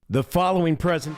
The following present.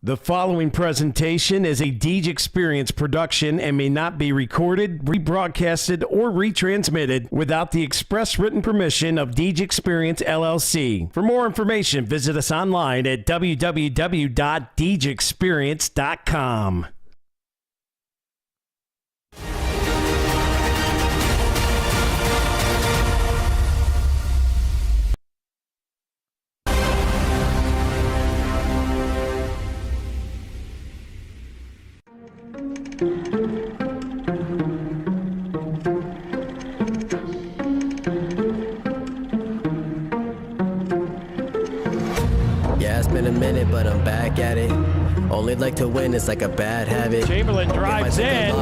The following presentation is a Deej Experience production and may not be recorded, rebroadcasted, or retransmitted without the express written permission of Deej Experience LLC. For more information, visit us online at www.deejexperience.com. in a minute, but I'm back at it. Only like to win, it's like a bad habit. Chamberlain drives in.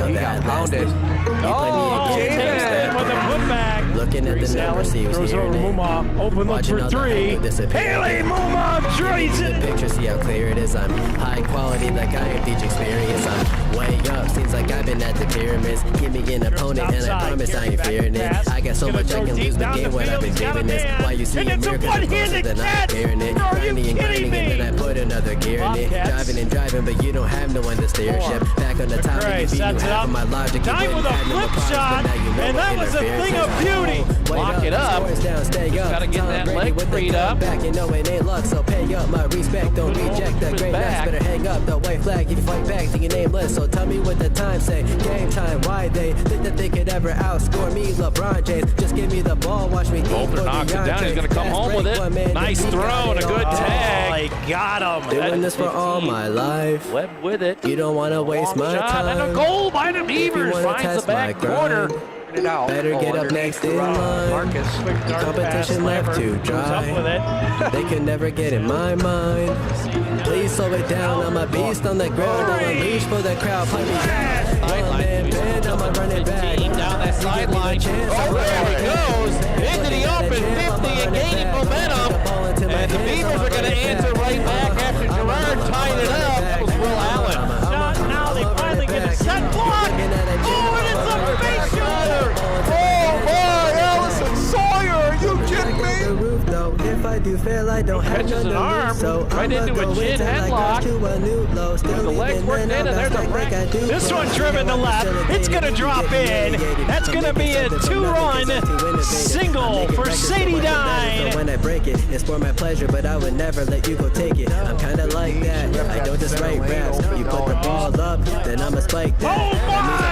He got pounded. Taves with a putback. Looking at the numbers, he was throws over hearing it. Muma. Open look for three. Haley Muma drains it. Picture, see how clear it is. I'm high quality, like I have each experience. I'm way up, seems like I've been at the pyramids. Give me an opponent, and I promise I ain't fearing it. I got so much I can lose the game when I've been giving this. Why you see a miracle closer than I'm fearing it. Grinding and grinding, and then I put another gear in it. Driving and driving, but you don't have no one to steer ship. Back on the top, Right, sets it up. Time with a flip shot, and that was a thing of beauty. Lock it up. Gotta get that leg freed up. Back, you know it ain't luck, so pay up my respect. Don't reject the great back. better hang up the white flag. You fight back to your nameless. So tell me what the time say. Game time, why they think that they could ever outscore me? LeBron James, just give me the ball, watch me. Bolter knocks it down. He's gonna come home with it. Nice throw and a good tag. Oh, got him. Doing this for all my life. Webb with it. You don't want to waste my Shot time. and a goal by the Beavers. Finds the back corner. Better get up next in line. The competition left too dry. They can never get in my mind. Please slow it down. I'm a beast on the ground. I'm a leash for the crowd. Put me down. One man bend. I'ma run it back. Down that sideline. Oh, there he goes. Into the open 50 and gaining momentum. And the Beavers are going to answer right back after Gerard tied it up. That was Will Allen. Now they finally get a set block. Oh, and it's a face shooter. Oh my, Allison Sawyer, are you kidding me? If I do fail, I don't have Catches none an to arm lose, so right I'ma into a go chin until I headlock. go to a new low. Still The legs leaving, working then in, and I'll there's a back like I do. This one driven to left. It's going to drop in. That's going to be a two-run single for Sadie Dine. When I break it, it's for my pleasure, but I would never let you go take it. I'm kind of like that. I don't just write raps. You put the ball up, then I'ma spike that. Oh my!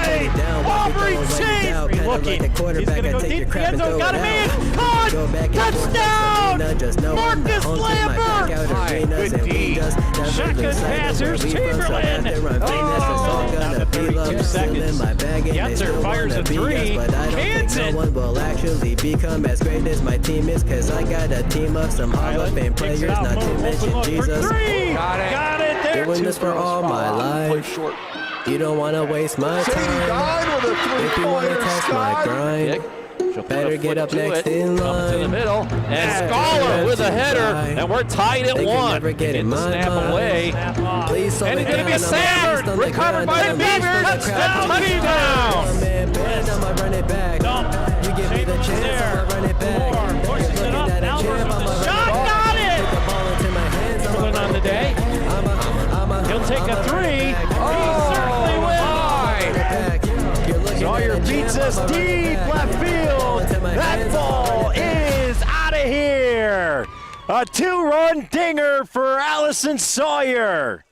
Aubrey Chase! Looking. He's going to go deep in the end zone. Got a man. Caught! Touchdown! Marcus Lambert! Good D. Shotgun passers, Chamberlain. Down to 32 seconds. Yetzer fires a three. Kansas. No one will actually become as great as my team is, cause I got a team of some Hall of Fame players, not to mention Jesus. Got it there. Doing this for all my life. You don't want to waste my time. If you want to test my grind, better get up next in line. To the middle, and Scholar with a header, and we're tied at one. Get the snap away. Please, And it's going to be a Sanders, recovered by the Beavers. Touchdown. I'ma run it back. You give me the chance, I'ma run it back. Pushes it up. Shot, got it. Chamberlain on the day. He'll take a three. He certainly will. Sawyer beats us deep left field. That ball is out of here. A two-run dinger for Allison Sawyer.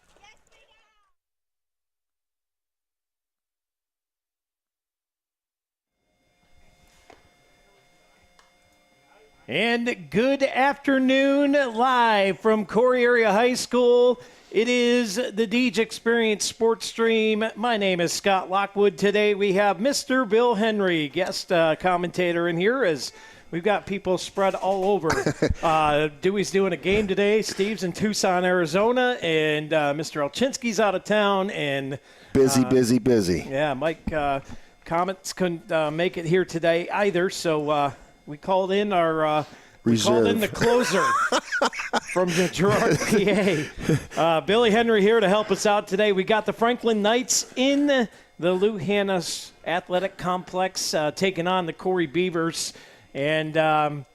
And good afternoon, live from Corry Area High School. It is the Deej Experience Sports Stream. My name is Scott Lockwood. Today we have Mr. Bill Henry, guest commentator in here, as we've got people spread all over. Dewey's doing a game today. Steve's in Tucson, Arizona, and Mr. Elchinski's out of town. And Busy. Yeah, Mike Comets couldn't make it here today either, so we called in our we called in the closer from the Girard, PA. Billy Henry here to help us out today. We got the Franklin Knights in the Lou Hanna's Athletic Complex taking on the Corry Beavers. And I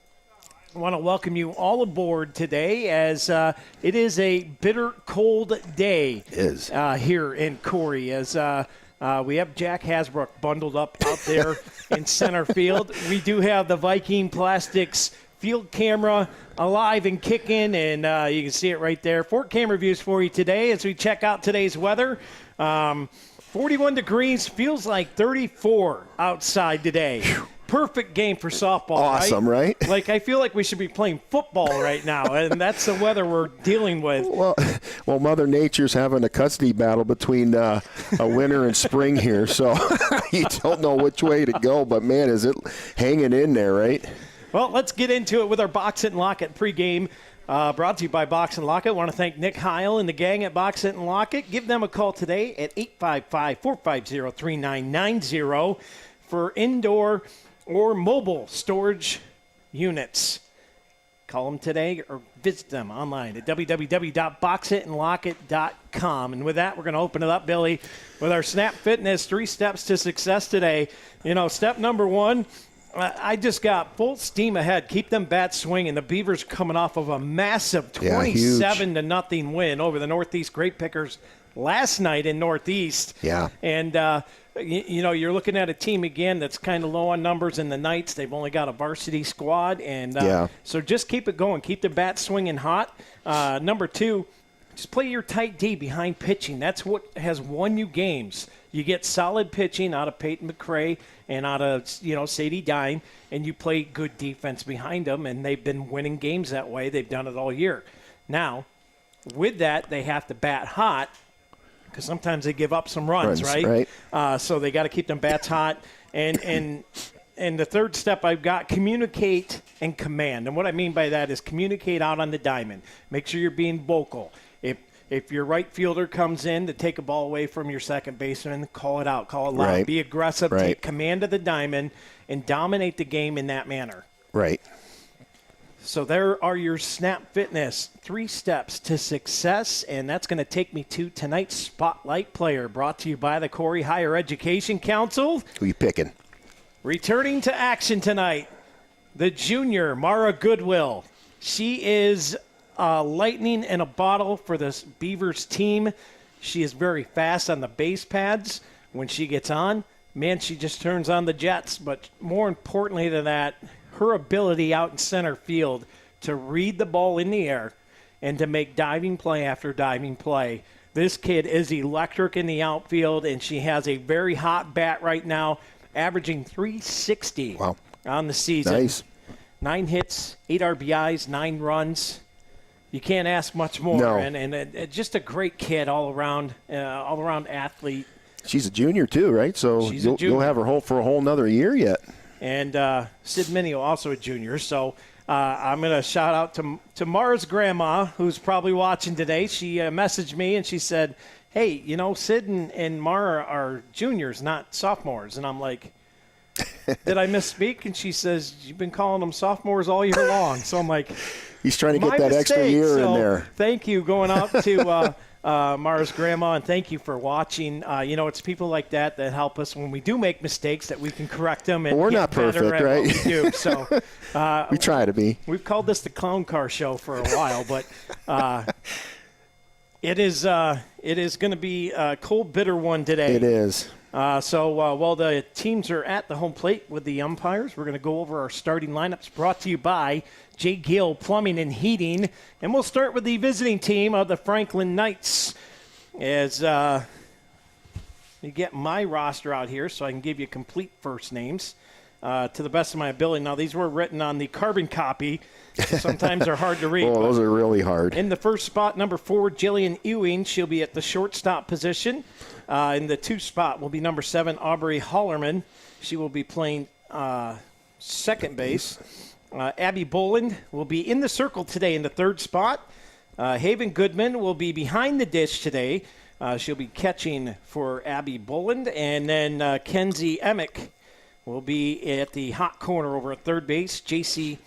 want to welcome you all aboard today, as it is a bitter cold day here in Corry, as we have Jack Hasbrook bundled up out there in center field. We do have the Viking Plastics field camera alive and kicking, and you can see it right there. 4 camera views for you today as we check out today's weather. 41 degrees, feels like 34 outside today. Whew. Perfect game for softball. Awesome, right? Like, I feel like we should be playing football right now, and that's the weather we're dealing with. Well, Mother Nature's having a custody battle between a winter and spring here, so you don't know which way to go, but, man, is it hanging in there, right? Well, let's get into it with our Box It and Lock It pregame Brought to you by Box and Lockett. I want to thank Nick Heil and the gang at Box and Lockett. Give them a call today at 855-450-3990 for indoor or mobile storage units. Call them today or visit them online at www.boxitandlockit.com. And with that, we're going to open it up, Billy, with our Snap Fitness 3 steps to success today. You know, step number 1, I just got full steam ahead. Keep them bats swinging. The Beavers coming off of a massive 27-0 win over the Northeast Grape Pickers last night in Northeast. Yeah. And, you know, you're looking at a team, again, that's kind of low on numbers in the Knights. They've only got a varsity squad. And so just keep it going. Keep the bats swinging hot. Number 2, just play your tight D behind pitching. That's what has won you games. You get solid pitching out of Peyton McCray and out of, you know, Sadie Dine, and you play good defense behind them, and they've been winning games that way. They've done it all year. Now, with that, they have to bat hot because sometimes they give up some runs, right? So they got to keep them bats hot. And the third step I've got, communicate and command. And what I mean by that is communicate out on the diamond. Make sure you're being vocal. If your right fielder comes in to take a ball away from your second baseman, call it out, call it loud. Right. Be aggressive, take command of the diamond, and dominate the game in that manner. Right. So there are your Snap Fitness 3 steps to success, and that's going to take me to tonight's Spotlight Player, brought to you by the Corry Higher Education Council. Who you picking? Returning to action tonight, the junior, Mara Goodwill. She is lightning in a bottle for this Beavers team. She is very fast on the base pads. When she gets on, man, she just turns on the jets. But more importantly than that, her ability out in center field to read the ball in the air and to make diving play after diving play. This kid is electric in the outfield, and she has a very hot bat right now, averaging .360 on the season. Nice. 9 hits, 8 RBIs, 9 runs. You can't ask much more. No. And just a great kid all around athlete. She's a junior too, right? So you'll have her for a whole another year yet. And Sid Minio, also a junior. So I'm going to shout out to Mara's grandma, who's probably watching today. She messaged me and she said, hey, you know, Sid and Mara are juniors, not sophomores. And I'm like, did I misspeak? And she says, you've been calling them sophomores all year long. So I'm like, he's trying to get that extra year in there. Thank you, going out to Mara's grandma, and thank you for watching. You know, it's people like that help us when we do make mistakes, that we can correct them. And we're not perfect, right? What we do. So we try to be. We've called this the clown car show for a while, but it is going to be a cold, bitter one today. It is. So while the teams are at the home plate with the umpires, we're going to go over our starting lineups, brought to you by J. Gill Plumbing and Heating. And we'll start with the visiting team of the Franklin Knights. As you get my roster out here so I can give you complete first names to the best of my ability. Now, these were written on the carbon copy. Sometimes they're hard to read. Oh, those are really hard. In the first spot, number 4, Jillian Ewing. She'll be at the shortstop position. In the 2 spot will be number 7, Aubrey Hollerman. She will be playing second base. Abby Boland will be in the circle today in the 3rd spot. Haven Goodman will be behind the dish today. She'll be catching for Abby Boland. And then Kenzie Emick will be at the hot corner over at third base. J.C.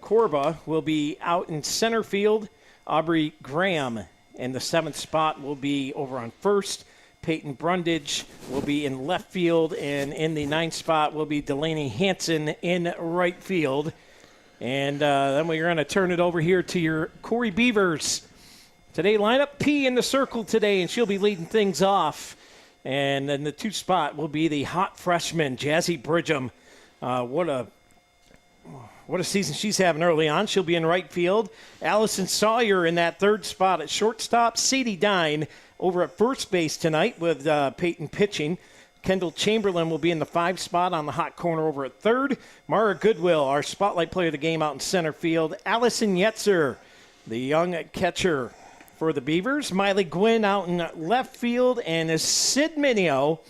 Corba will be out in center field. Aubrey Graham in the 7th spot will be over on first. Peyton Brundage will be in left field. And in the 9th spot will be Delaney Hansen in right field. And then we're going to turn it over here to your Corry Beavers. Today lineup, P in the circle today, and she'll be leading things off. And then the 2 spot will be the hot freshman, Jazzy Bridgham. What a season she's having early on. She'll be in right field. Allison Sawyer in that 3rd spot at shortstop. Sadie Dine over at first base tonight with Peyton pitching. Kendall Chamberlain will be in the 5 spot on the hot corner over at 3rd. Mara Goodwill, our spotlight player of the game, out in center field. Allison Yetzer, the young catcher for the Beavers. Miley Gwynn out in left field. And Sid Minio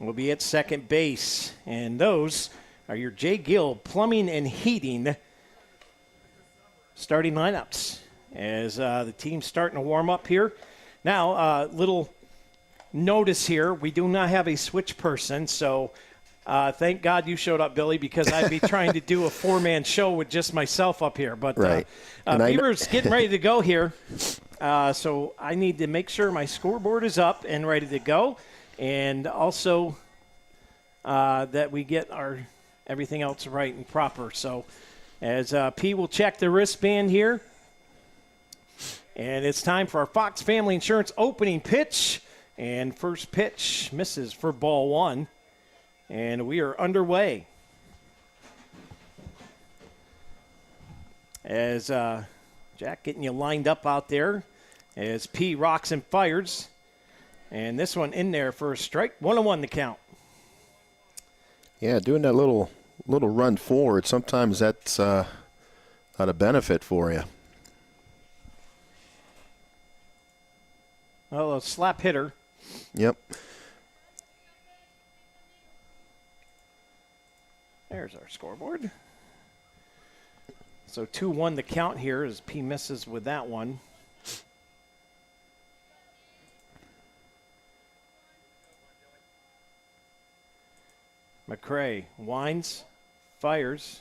will be at second base. And those are your J. Gill Plumbing and Heating starting lineups as the team's starting to warm up here. Now, little notice here, we do not have a switch person, so thank God you showed up, Billy, because I'd be trying to do a four-man show with just myself up here. But right. Beavers getting ready to go here, so I need to make sure my scoreboard is up and ready to go, and also that we get our everything else right and proper. So as P will check the wristband here, and it's time for our Fox Family Insurance opening pitch. And first pitch misses for ball one. And we are underway. As Jack getting you lined up out there. As P rocks and fires. And this one in there for a strike. 1-1 the count. Yeah, doing that little run forward, sometimes that's not a benefit for you. Oh, a slap hitter. Yep. There's our scoreboard. So 2-1 the count here as P misses with that one. McCray winds, fires,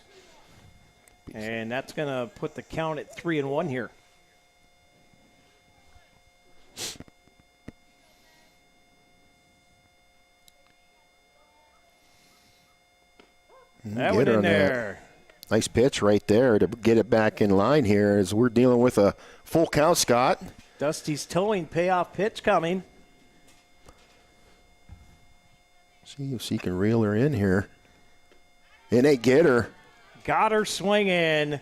and that's going to put the count at 3-1 here. That one in there. Nice pitch right there to get it back in line here as we're dealing with a full count, Scott. Dusty's towing payoff pitch coming. See if she can reel her in here. And they get her. Got her swinging.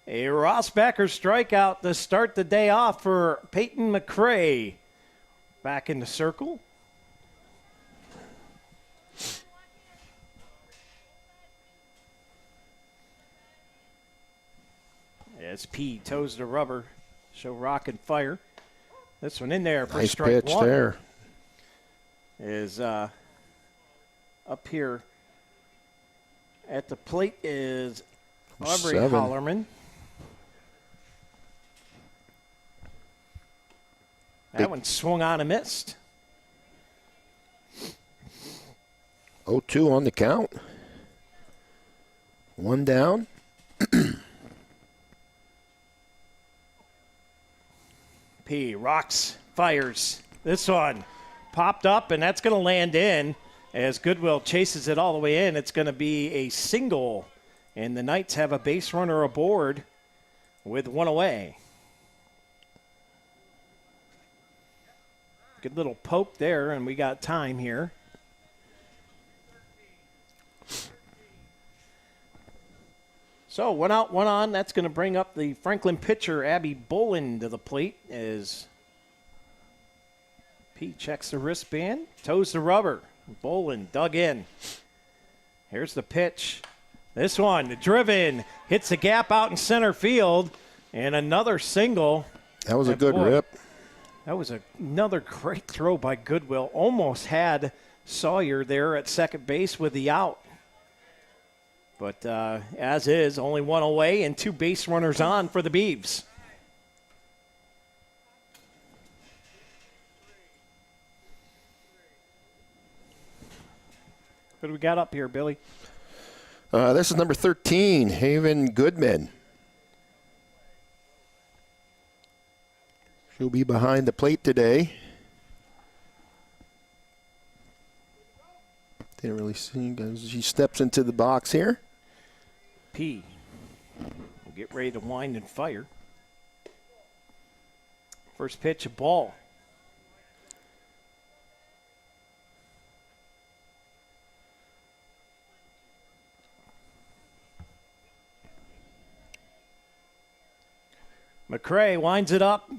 A Ross Becker strikeout to start the day off for Peyton McCray. Back in the circle. As P toes the rubber. Show rock and fire. This one in there for nice strike pitch one. There. Is up here at the plate is Aubrey Hollerman. That one swung on and missed. 0-2 on the count. One down. P rocks, fires. This one popped up, and that's going to land in as Goodwill chases it all the way in. It's going to be a single, and the Knights have a base runner aboard with one away. Good little poke there, and we got time here. So, one out, one on. That's going to bring up the Franklin pitcher, Abby Bolin, to the plate as P checks the wristband, toes the rubber. Bolin dug in. Here's the pitch. This one, driven, hits the gap out in center field, and another single. That was a good rip. That was another great throw by Goodwill. Almost had Sawyer there at second base with the out. But as is, only one away and two base runners on for the Beavs. What do we got up here, Billy? This is number 13, Haven Goodman. She'll be behind the plate today. Didn't really see as she steps into the box here. P will get ready to wind and fire. First pitch, a ball. McCray winds it up.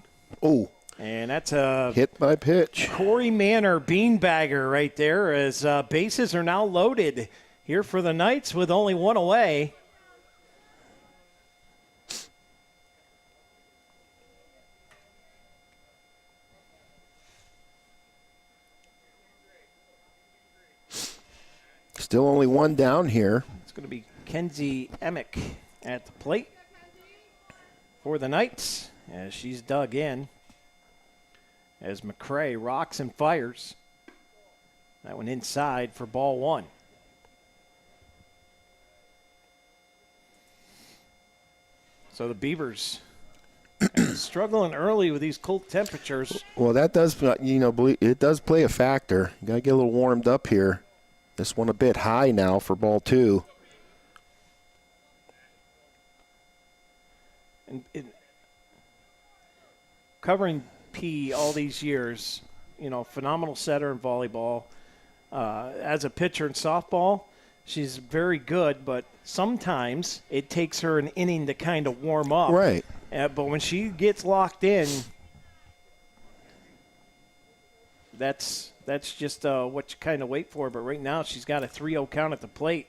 Oh. And that's a hit by pitch. Corey Manor beanbagger right there as bases are now loaded here for the Knights with only one away. Still only one down here. It's going to be Kenzie Emick at the plate. for the Knights as she's dug in. As McCray rocks and fires. That one inside for ball one. So the Beavers struggling early with these cold temperatures. Well, that does, it does play a factor. You got to get a little warmed up here. This one a bit high now for ball two. And covering P all these years, phenomenal setter in volleyball. As a pitcher in softball, she's very good, but sometimes it takes her an inning to kind of warm up. Right. But when she gets locked in, that's just what you kind of wait for. But right now she's got a 3-0 count at the plate.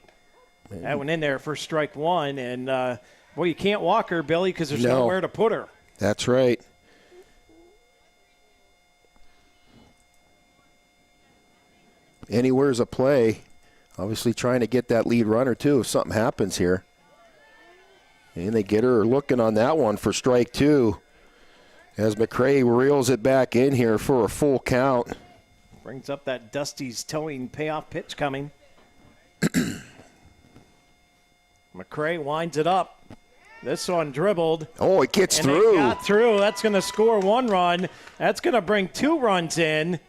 Man. That went in there for strike one. And, you can't walk her, Billy, because there's nowhere to put her. That's right. Anywhere's a play. Obviously trying to get that lead runner, too, if something happens here. And they get her looking on that one for strike two as McCray reels it back in here for a full count. Brings up that Dusty's towing payoff pitch coming. McCray winds it up. This one dribbled. Oh, it gets through. It got through. That's going to score one run. That's going to bring 2 runs in.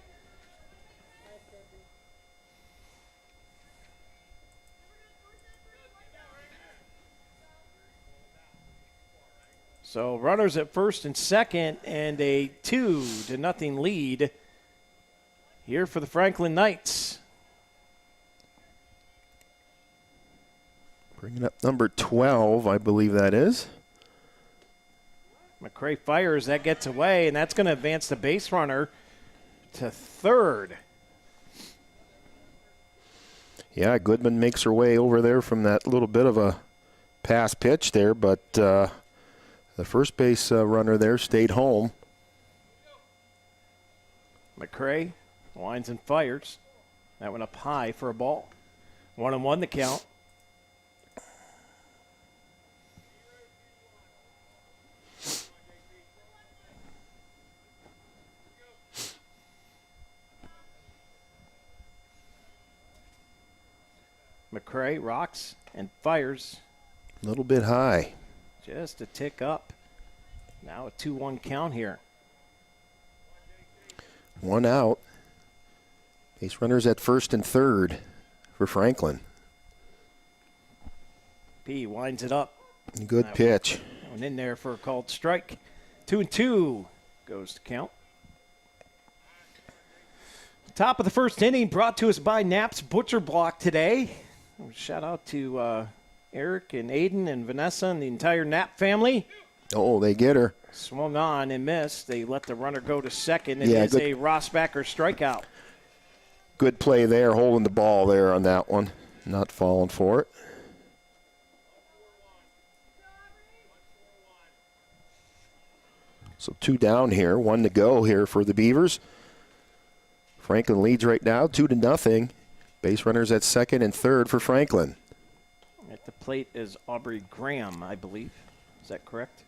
So runners at first and second, and a 2-0 lead here for the Franklin Knights. Bringing up number 12, I believe that is. McCray fires, that gets away, and that's going to advance the base runner to third. Yeah, Goodman makes her way over there from that little bit of a pass pitch there, but the first base runner there stayed home. McCray winds and fires. That went up high for a ball. 1-1 the count. McCray rocks and fires. A little bit high. Just a tick up. Now a 2-1 count here. 1 out. Base runners at first and third for Franklin. P winds it up. Good pitch. Went in there for a called strike. 2-2 goes to count. Top of the first inning brought to us by Knapp's Butcher Block today. Shout out to Eric and Aiden and Vanessa and the entire Knapp family. Oh, they get her. Swung on and missed. They let the runner go to second. It is a Rossbacker strikeout. Good play there, holding the ball there on that one. Not falling for it. So 2 down here, 1 to go here for the Beavers. Franklin leads right now, 2-0. Base runners at second and third for Franklin. At the plate is Aubrey Graham, I believe. Is that correct?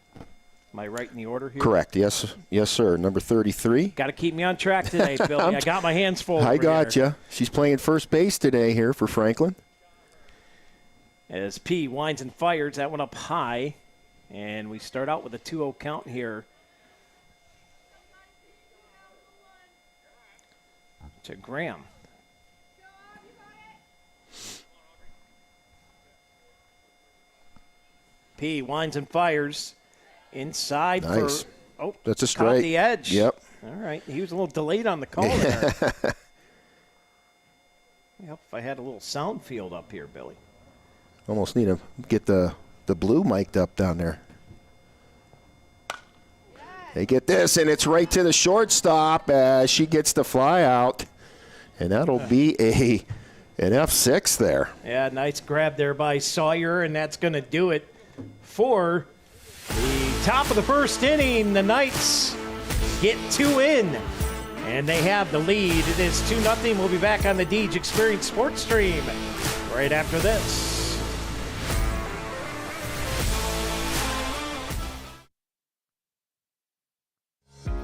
Am I right in the order here? Correct. Yes, sir. Number 33. Got to keep me on track today, Billy. I got my hands full. I got you. She's playing first base today here for Franklin. As P winds and fires, that one up high. And we start out with a 2-0 count here. To Graham. P winds and fires inside. Nice. That's a caught strike. The edge. Yep. All right. He was a little delayed on the call there. Yep, if I had a little sound field up here, Billy. Almost need to get the blue mic'd up down there. They get this, and it's right to the shortstop as she gets the fly out. And that'll be an F6 there. Yeah, nice grab there by Sawyer, and that's going to do it for the top of the first inning. The Knights get 2 in, and they have the lead. It is 2-0. We'll be back on the Deej Experience Sports Stream right after this.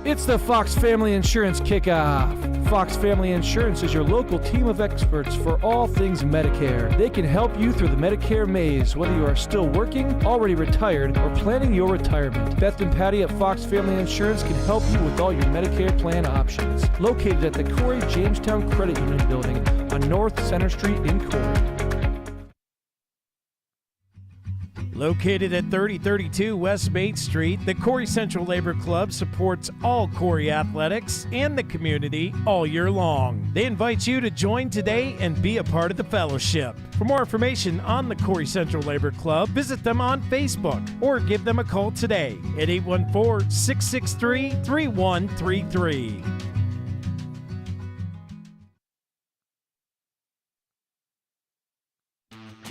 It's the Fox Family Insurance Kickoff. Fox Family Insurance is your local team of experts for all things Medicare. They can help you through the Medicare maze, whether you are still working, already retired, or planning your retirement. Beth and Patty at Fox Family Insurance can help you with all your Medicare plan options. Located at the Corry Jamestown Credit Union building on North Center Street in Corry. Located at 3032 West Main Street, the Corry Central Labor Club supports all Corry athletics and the community all year long. They invite you to join today and be a part of the fellowship. For more information on the Corry Central Labor Club, visit them on Facebook or give them a call today at 814-663-3133.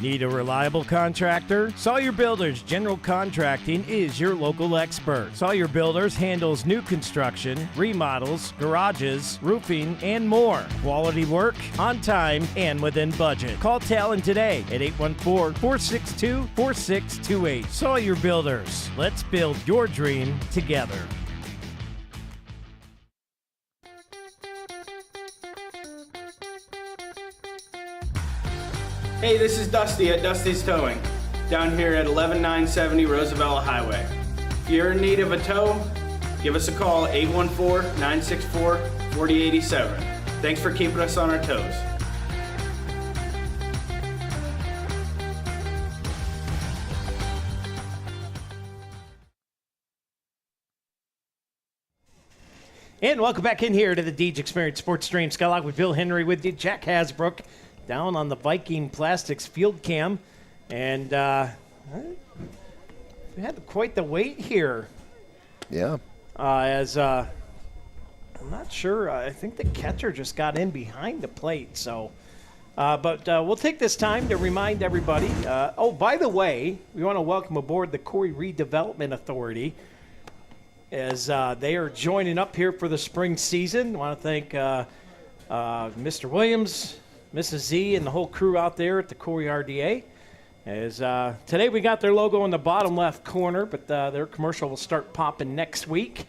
Need a reliable contractor? Sawyer Builders General Contracting is your local expert. Sawyer Builders handles new construction, remodels, garages, roofing, and more. Quality work, on time, and within budget. Call Talon today at 814-462-4628. Sawyer Builders. Let's build your dream together. Hey, this is Dusty at Dusty's Towing, down here at 11970 Roosevelt Highway. If you're in need of a tow, give us a call, 814-964-4087. Thanks for keeping us on our toes. And welcome back in here to the Deej Experience Sports Stream. Skylock with Bill Henry with you, Jack Hasbrook down on the Viking Plastics field cam. And we had quite the wait here. Yeah. I'm not sure. I think the catcher just got in behind the plate. So, but we'll take this time to remind everybody. By the way, we want to welcome aboard the Corry Redevelopment Authority as they are joining up here for the spring season. I want to thank Mr. Williams, Mrs. Z, and the whole crew out there at the Corry RDA. As today we got their logo in the bottom left corner, but their commercial will start popping next week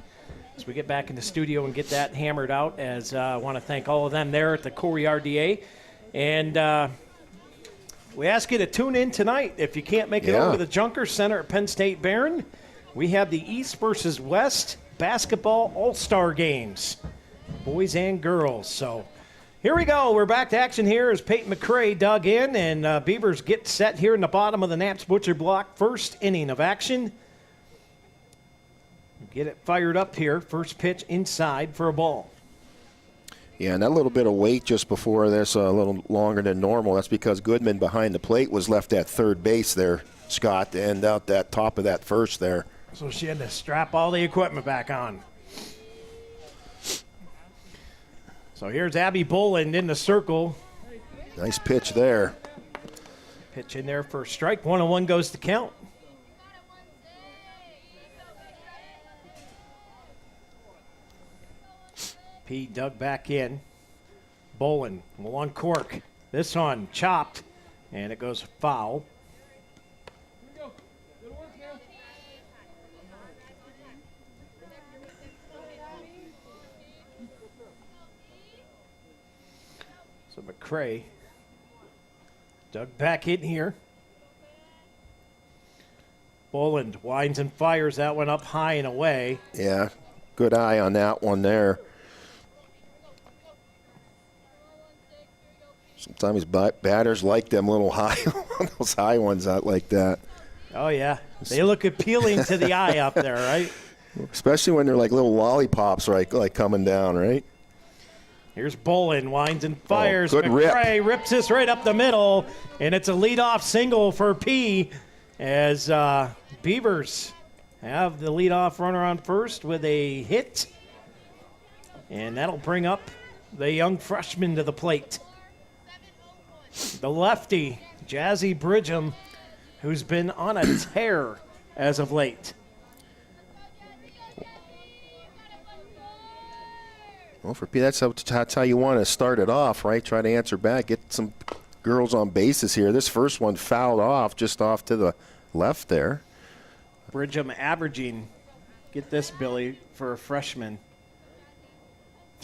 as we get back in the studio and get that hammered out. As I want to thank all of them there at the Corry RDA. And we ask you to tune in tonight. If you can't make it over to the Junker Center at Penn State Barron, we have the East versus West basketball all-star games, boys and girls. So here we go. We're back to action here as Peyton McCray dug in, and Beavers get set here in the bottom of the Knapp's Butcher block. First inning of action. Get it fired up here. First pitch inside for a ball. Yeah, and that little bit of wait just before this, a little longer than normal. That's because Goodman behind the plate was left at third base there, Scott, to end out that top of that first there. So she had to strap all the equipment back on. So here's Abby Boland in the circle. Nice pitch there. Pitch in there for a strike. 1-1 goes to count. P dug back in. Boland will uncork. This one chopped, and it goes foul. So McCray dug back in here. Boland winds and fires that one up high and away. Yeah, good eye on that one there. Sometimes batters like them little high, those high ones out like that. Oh, yeah. They look appealing to the eye up there, right? Especially when they're like little lollipops, right, like coming down, right? Here's Boland, winds and fires. Good McCray rips this right up the middle, and it's a leadoff single for P as Beavers have the leadoff runner on first with a hit. And that'll bring up the young freshman to the plate. The lefty, Jazzy Bridgham, who's been on a tear as of late. Well, for P, that's how you want to start it off, right? Try to answer back, get some girls on bases here. This first one fouled off, just off to the left there. Bridgham averaging, get this, Billy, for a freshman,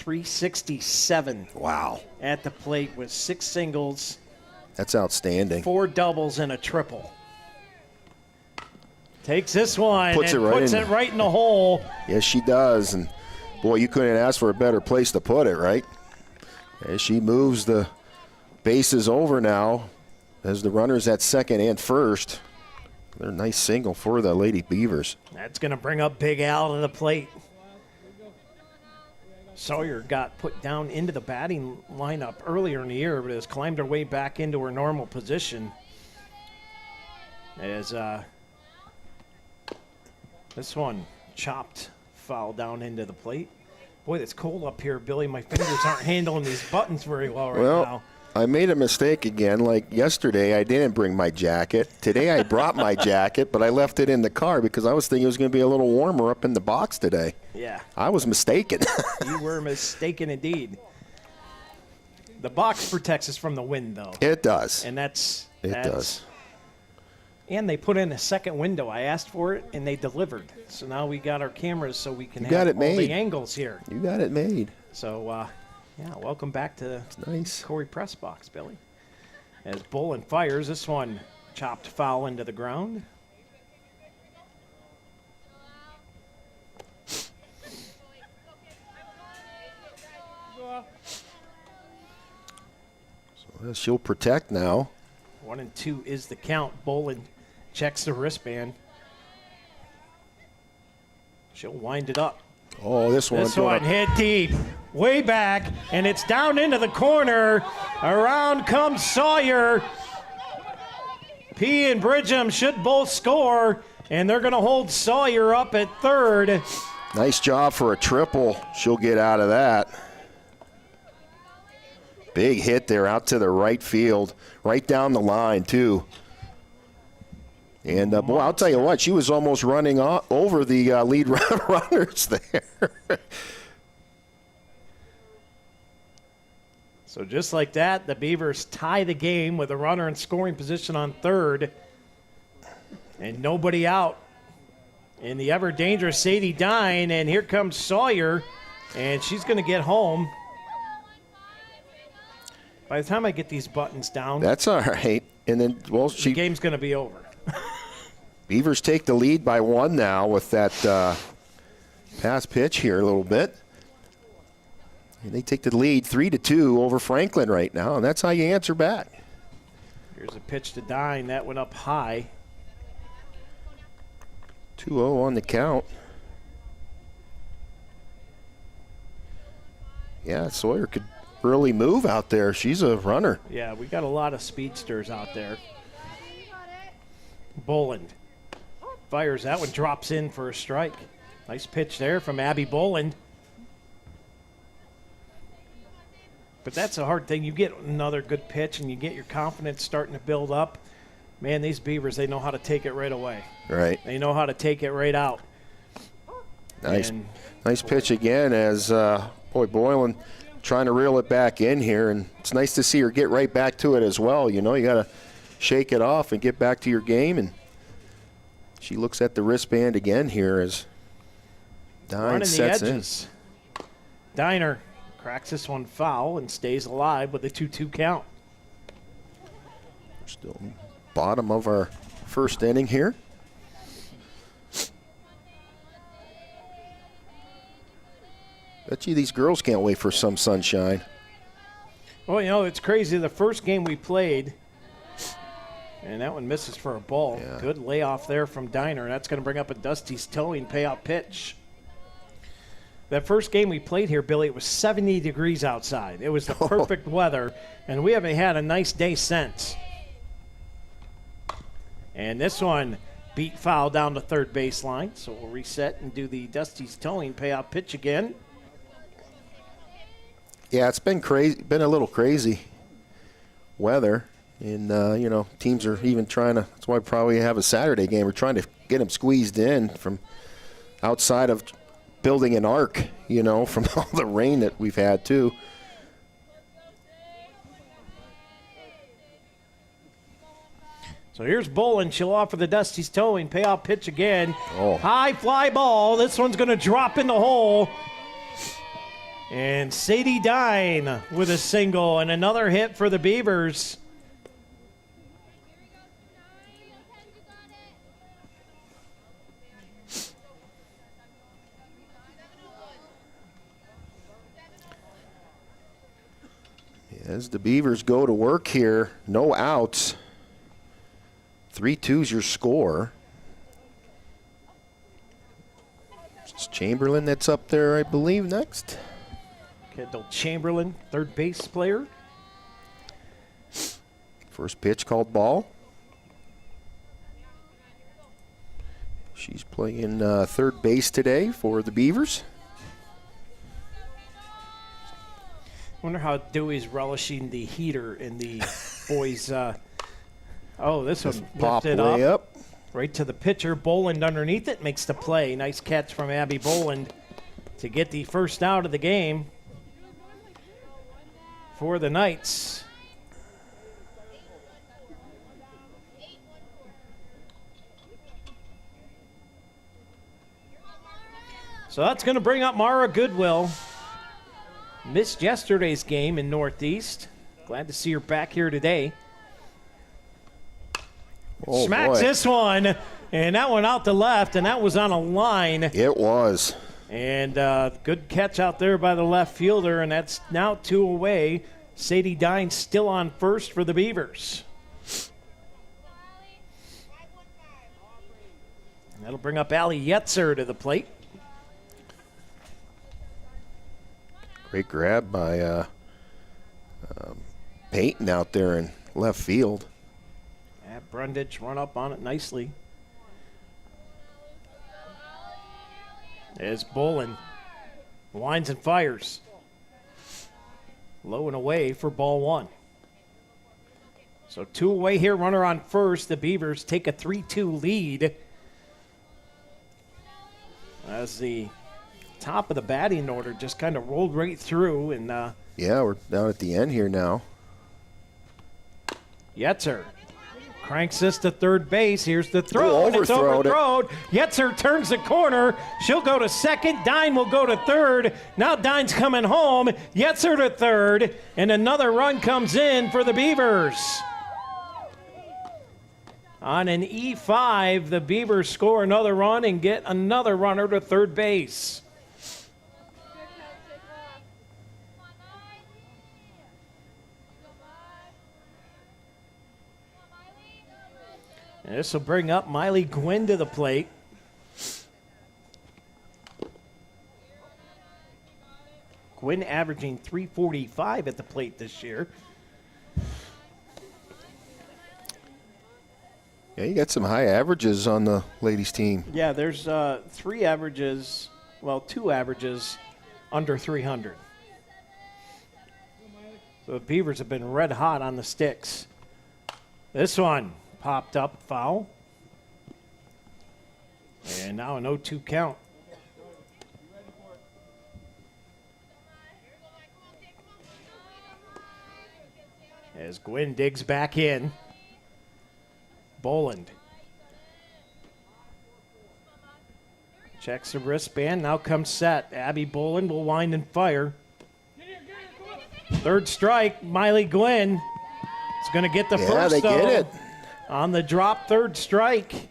367. Wow. At the plate with 6 singles. That's outstanding. 4 doubles and a triple. Takes this one puts and it puts it right in the hole. Yes, she does. And, boy, you couldn't ask for a better place to put it, right? As she moves the bases over now as the runners at second and first. Another nice single for the Lady Beavers. That's going to bring up Big Al to the plate. Sawyer got put down into the batting lineup earlier in the year, but has climbed her way back into her normal position. As this one chopped foul down into the plate. Boy, it's cold up here, Billy. My fingers aren't handling these buttons very well now. I made a mistake again. Like yesterday, I didn't bring my jacket. Today, I brought my jacket, but I left it in the car because I was thinking it was going to be a little warmer up in the box today. Yeah. I was mistaken. You were mistaken indeed. The box protects us from the wind, though. It does. And that's does. And they put in a second window. I asked for it, and they delivered. So now we got our cameras so we can have all the angles here. You got it made. So, yeah, welcome back to nice. Corry Press Box, Billy. As Bolin fires, this one chopped foul into the ground. So she'll protect now. 1-2 is the count. Bolin checks the wristband. She'll wind it up. Oh, this one hit deep, way back, and it's down into the corner. Around comes Sawyer. P and Bridgham should both score, and they're going to hold Sawyer up at third. Nice job for a triple. She'll get out of that. Big hit there out to the right field, right down the line, too. And, boy, I'll tell you what, she was almost running over the lead runners there. So just like that, the Beavers tie the game with a runner in scoring position on third. And nobody out in the ever-dangerous Sadie Dine. And here comes Sawyer, and she's going to get home. By the time I get these buttons down. That's all right. And then, well, the game's going to be over. Beavers take the lead by 1 now with that pass pitch here a little bit. And they take the lead 3-2 over Franklin right now, and that's how you answer back. Here's a pitch to Dine. That went up high. 2-0 on the count. Yeah, Sawyer could really move out there. She's a runner. Yeah, we got a lot of speedsters out there. Boland fires. That one drops in for a strike. Nice pitch there from Abby Boland. But that's a hard thing. You get another good pitch and you get your confidence starting to build up. Man, these Beavers, they know how to take it right away. Right. They know how to take it right out. Nice pitch again as, boy, Boylan trying to reel it back in here. And it's nice to see her get right back to it as well. You know, you got to shake it off and get back to your game. And she looks at the wristband again here as Dine sets in. Diner cracks this one foul and stays alive with a 2-2 count. We're still bottom of our first inning here. Bet you these girls can't wait for some sunshine. Well, you know, it's crazy. The first game we played, and that one misses for a ball. Yeah. Good layoff there from Diner. That's going to bring up a Dusty's towing payout pitch. That first game we played here, Billy, it was 70 degrees outside. It was the perfect weather, and we haven't had a nice day since. And this one beat foul down to third baseline, so we'll reset and do the Dusty's towing payout pitch again. Yeah, it's been crazy. Been a little crazy weather, and you know, teams are even trying to. That's why we probably have a Saturday game. We're trying to get them squeezed in from outside of building an arc, you know, from all the rain that we've had too. So here's Boland. She'll offer the Dusty's towing payout pitch again. Oh. High fly ball. This one's going to drop in the hole. And Sadie Dine with a single and another hit for the Beavers. As the Beavers go to work here, no outs. 3-2's your score. It's Chamberlain that's up there, I believe, next. Kendall Chamberlain, third base player. First pitch called ball. She's playing third base today for the Beavers. Wonder how Dewey's relishing the heater in the boys. Oh, this one Pop lifted way up. Right to the pitcher. Boland underneath it makes the play. Nice catch from Abby Boland to get the first out of the game for the Knights. So that's going to bring up Mara Goodwill. Missed yesterday's game in Northeast. Glad to see her back here today. Oh, Smacks boy. this one, and that one out to left, and that was on a line. It was. And good catch out there by the left fielder, and that's now 2 away. Sadie Dine still on first for the Beavers. And that'll bring up Allie Yetzer to the plate. Great grab by Peyton out there in left field. Yeah, Brundage run up on it nicely. There's Bolin. Winds and fires. Low and away for ball 1. So 2 away here, runner on first. The Beavers take a 3-2 lead. As the top of the batting order just kind of rolled right through. And Yeah, we're down at the end here now. Yetzer cranks this to third base. Here's the throw, Oh, and it's overthrown it. overthrown. Yetzer turns the corner. She'll go to second. Dine will go to third. Now Dine's coming home. Yetzer to third, and another run comes in for the Beavers. On an E5, the Beavers score another run and get another runner to third base. And this will bring up Miley Gwynn to the plate. Gwynn averaging .345 at the plate this year. Yeah, you got some high averages on the ladies' team. Yeah, there's 2 averages under 300. So the Beavers have been red hot on the sticks. This one popped up, foul. And now an 0-2 count. As Gwynn digs back in. Boland checks the wristband. Now comes set. Abby Boland will wind and fire. Third strike. Miley Gwynn is going to get the first. Yeah, they though, get it. on the drop. Third strike.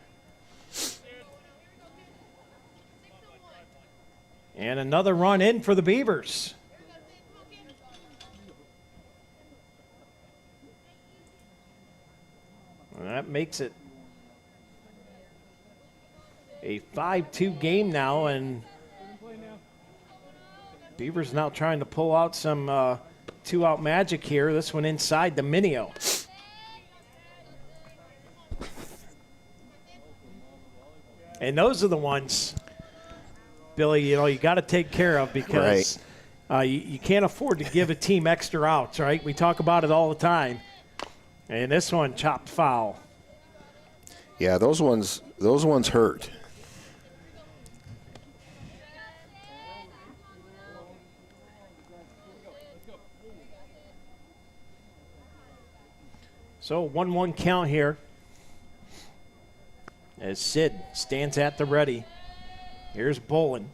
And another run in for the Beavers. And that makes it a 5-2 game now, and Beavers now trying to pull out some 2-out magic here. This one inside the Minio. And those are the ones, Billy, you got to take care of because you can't afford to give a team extra outs, right? We talk about it all the time. And this one chopped foul. Yeah, those ones hurt. So 1-1 count here. As Sid stands at the ready. Here's Boland.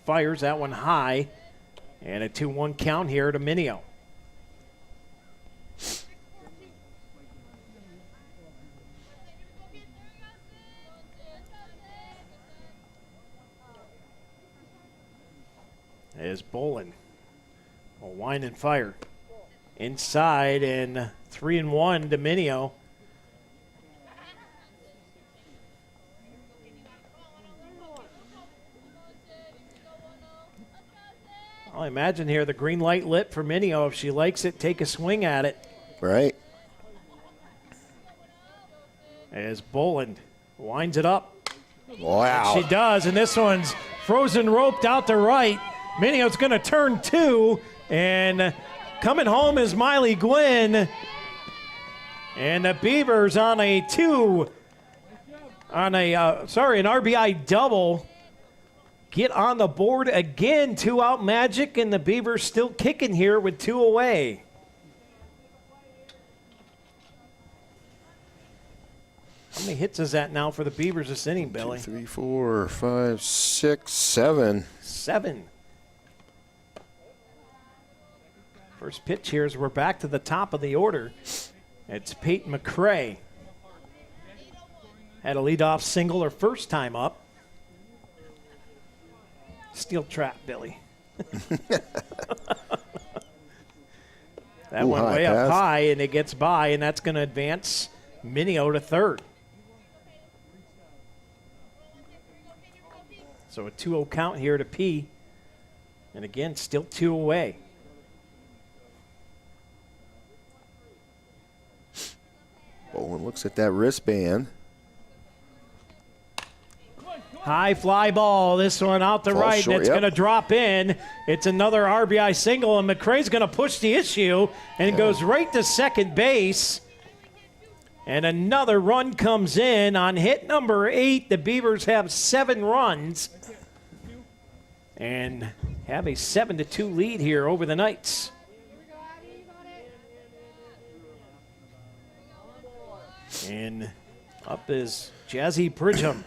Fires that one high. And a 2-1 count here to Minio. Is Bolin. A wine and fire. Inside and 3-1 to Minio. I'll imagine here the green light lit for Minio. If she likes it, take a swing at it. Right. As Boland winds it up. Wow. She does, and this one's frozen roped out to right. Minio's going to turn 2, and coming home is Miley Gwynn. And the Beavers on an RBI double. Get on the board again, 2-out Magic, and the Beavers still kicking here with 2 away. How many hits is that now for the Beavers this inning, Billy? 2, 3, 4, 5, 6, 7. 7. First pitch here as we're back to the top of the order. It's Peyton McCray. Had a leadoff single her first time up. Steel trap, Billy. That went way up high, and it gets by, and that's going to advance Minio to third. So a 2-0 count here to P. And again, still 2 away. Bowen looks at that wristband. High fly ball. This one out to right. Short, It's going to drop in. It's another RBI single, and McCray's going to push the issue and goes right to second base. And another run comes in on hit number 8. The Beavers have 7 runs and have a 7-2 lead here over the Knights. And up is Jazzy Bridgham.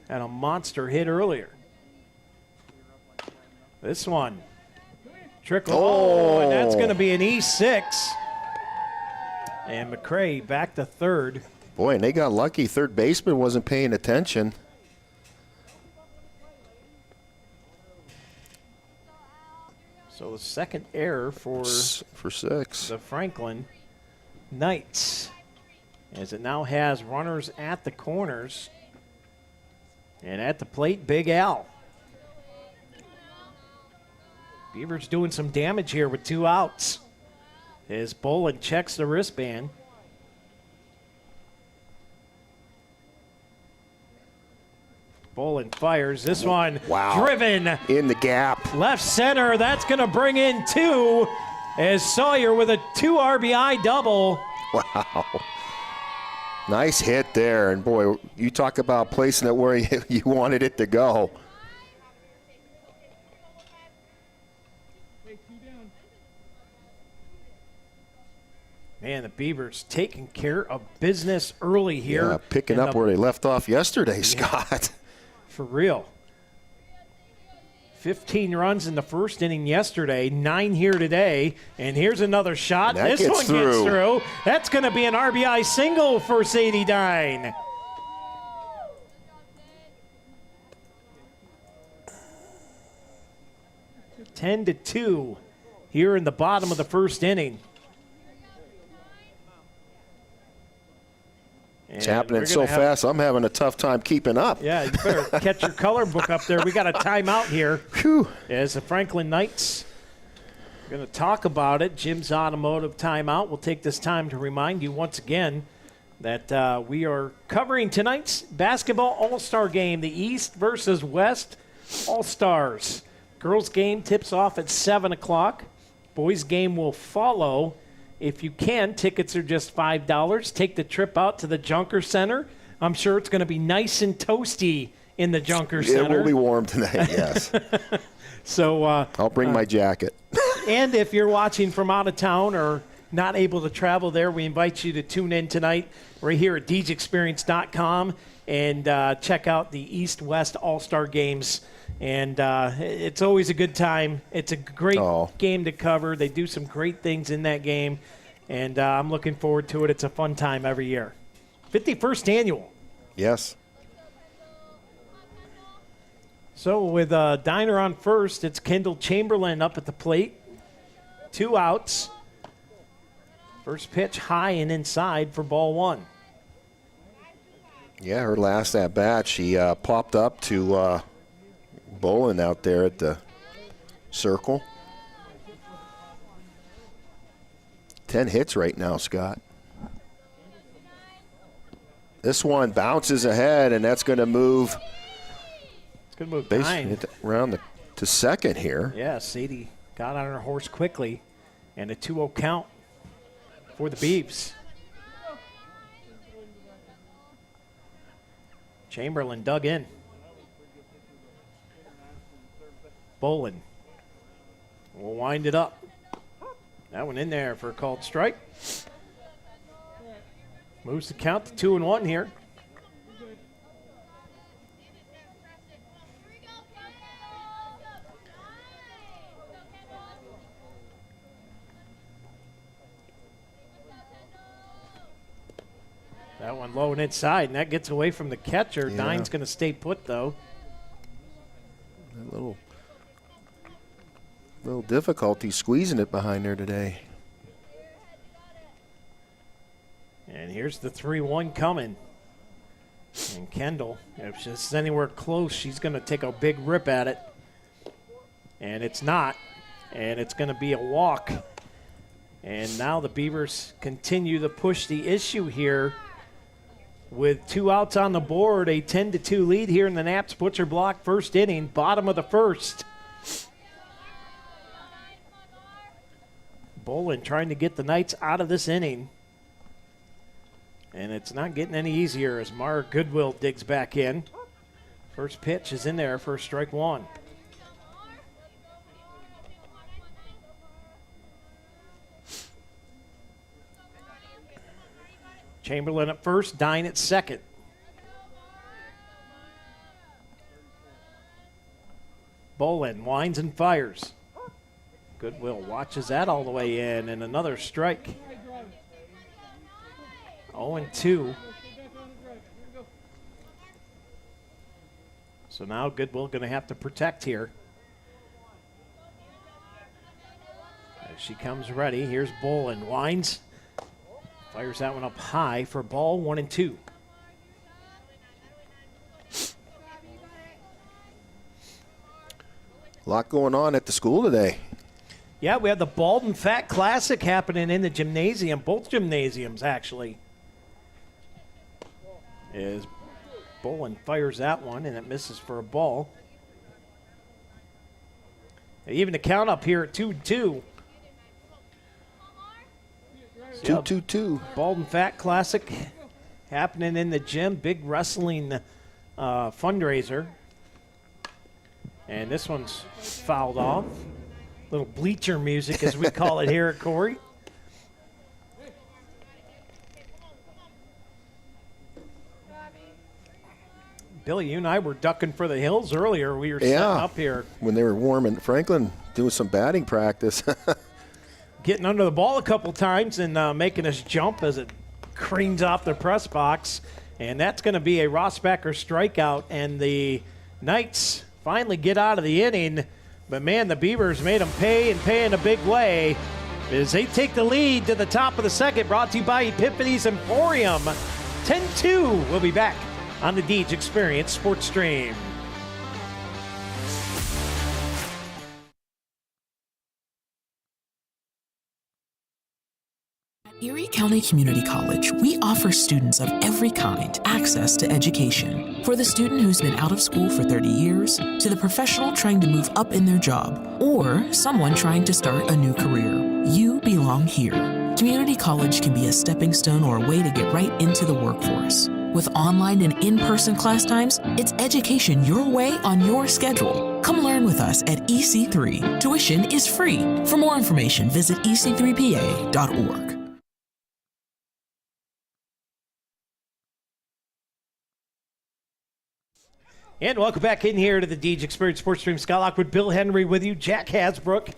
Had a monster hit earlier. This one. Trickle. Oh, and that's going to be an E6. And McCray back to third. Boy, and they got lucky. Third baseman wasn't paying attention. So the second error for 6. The Franklin Knights, as it now has runners at the corners. And at the plate, Big Al. Beavers doing some damage here with 2 outs. As Boland checks the wristband. Boland fires. This one driven. In the gap. Left center. That's going to bring in 2 as Sawyer with a 2 RBI double. Wow. Nice hit there. And, boy, you talk about placing it where you wanted it to go. Man, the Beavers taking care of business early here. Yeah, picking up where they left off yesterday, Scott. For real. 15 runs in the first inning yesterday, 9 here today, and here's another shot. This one gets through. That's going to be an RBI single for Sadie Dine. Ten to 2 here in the bottom of the first inning. It's happening so fast, I'm having a tough time keeping up. Yeah, you better catch your color book up there. We got a timeout here. Whew. As the Franklin Knights are going to talk about it. Jim's Automotive timeout. We'll take this time to remind you once again that we are covering tonight's basketball all-star game, the East versus West All-Stars. Girls game tips off at 7 o'clock. Boys game will follow. If you can, tickets are just $5. Take the trip out to the Junker Center. I'm sure it's going to be nice and toasty in the Junker Center. It will be warm tonight, yes. So I'll bring my jacket. And if you're watching from out of town or not able to travel there, we invite you to tune in tonight right here at DJExperience.com and check out the East-West All-Star Games. And it's always a good time. It's a great game to cover. They do some great things in that game, and I'm looking forward to it. It's a fun time every year. 51st annual. Yes. So with Diner on first, it's Kendall Chamberlain up at the plate. 2 outs. First pitch high and inside for ball 1. Yeah, her last at bat, she popped up to Bolin out there at the circle. 10 hits right now, Scott. This one bounces ahead, and that's going to move. It's going to move Dine around to second here. Yeah, Sadie got on her horse quickly, and a 2-0 count for the Beavs. Chamberlain dug in. Bolin will wind it up. That one in there for a called strike. Moves the count to 2-1 here. That one low and inside, and that gets away from the catcher. Yeah. Dine's going to stay put, though. A little difficulty squeezing it behind there today. And here's the 3-1 coming. And Kendall, if she's anywhere close, she's going to take a big rip at it. And it's not. And it's going to be a walk. And now the Beavers continue to push the issue here. With 2 outs on the board, a 10-2 lead here in the Naps Butcher Block first inning, bottom of the first. Bolin trying to get the Knights out of this inning. And it's not getting any easier as Mara Goodwill digs back in. First pitch is in there for strike 1. Chamberlain at first, Dine at second. Bolin winds and fires. Goodwill watches that all the way in, and another strike. 0-2. So now Goodwill going to have to protect here. As she comes ready, here's Bolin. Winds. Fires that one up high for ball 1-2. A lot going on at the school today. Yeah, we have the Bald and Fat Classic happening in the gymnasium, both gymnasiums actually. As Bolin fires that one and it misses for a ball. Even the count up here at 2-2. 2-2-2. Bald and Fat Classic happening in the gym. Big wrestling fundraiser. And this one's fouled off. Little bleacher music, as we call it here at Corry. Billy, you and I were ducking for the hills earlier. We were setting up here. When they were warming, Franklin doing some batting practice. Getting under the ball a couple times and making us jump as it cranes off the press box. And that's going to be a Rossbacker strikeout. And the Knights finally get out of the inning. But, man, the Beavers made them pay and pay in a big way as they take the lead to the top of the second. Brought to you by Epiphany's Emporium. 10-2. We'll be back on the Deej Experience Sports Stream. Erie County Community College, we offer students of every kind access to education. For the student who's been out of school for 30 years, to the professional trying to move up in their job, or someone trying to start a new career, you belong here. Community college can be a stepping stone or a way to get right into the workforce. With online and in-person class times, it's education your way on your schedule. Come learn with us at EC3. Tuition is free. For more information, visit ec3pa.org. And welcome back in here to the Deej Experience Sports Stream. Scott Lockwood, Bill Henry with you. Jack Hasbrook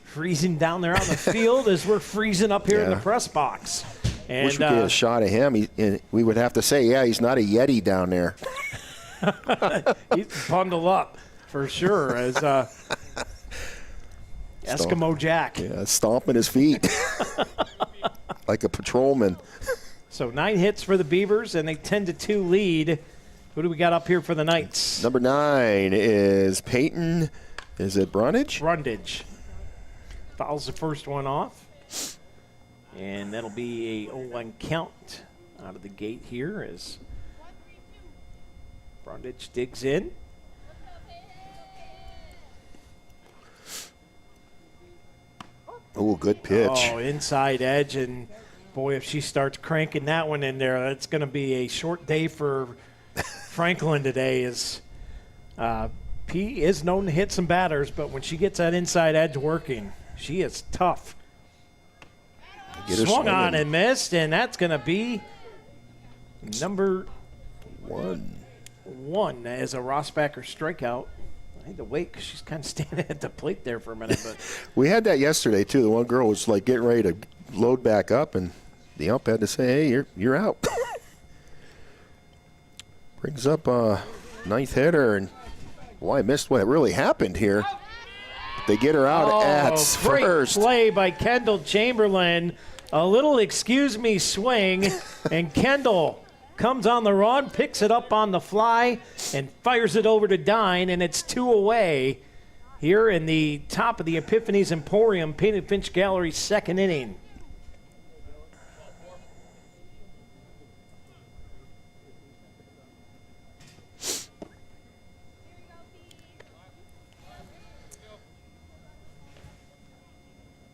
freezing down there on the field as we're freezing up here in the press box. And, wish we could get a shot of him. We would have to say, yeah, he's not a Yeti down there. He's bundled up for sure as Eskimo Jack. Yeah, stomping his feet like a patrolman. So 9 hits for the Beavers, and they 10-2 lead. Who do we got up here for the Knights? Number 9 is Peyton. Is it Brundage? Brundage. Fouls the first one off. And that'll be a 0-1 count out of the gate here as Brundage digs in. Oh, good pitch. Oh, inside edge, and boy, if she starts cranking that one in there, that's going to be a short day for Franklin today. As P is known to hit some batters, but when she gets that inside edge working, she is tough. Swung on and missed, and that's going to be number 1 as a Rossbacher strikeout. I had to wait because she's kind of standing at the plate there for a minute. But we had that yesterday, too. The one girl was like getting ready to load back up, and the ump had to say, hey, you're out. Brings up a 9th hitter, and I missed what really happened here. They get her out at great first. Play by Kendall Chamberlain. A little excuse me swing, and Kendall comes on the run, picks it up on the fly, and fires it over to Dine, and it's 2 away here in the top of the Epiphany's Emporium, Painted Finch Gallery, 2nd inning.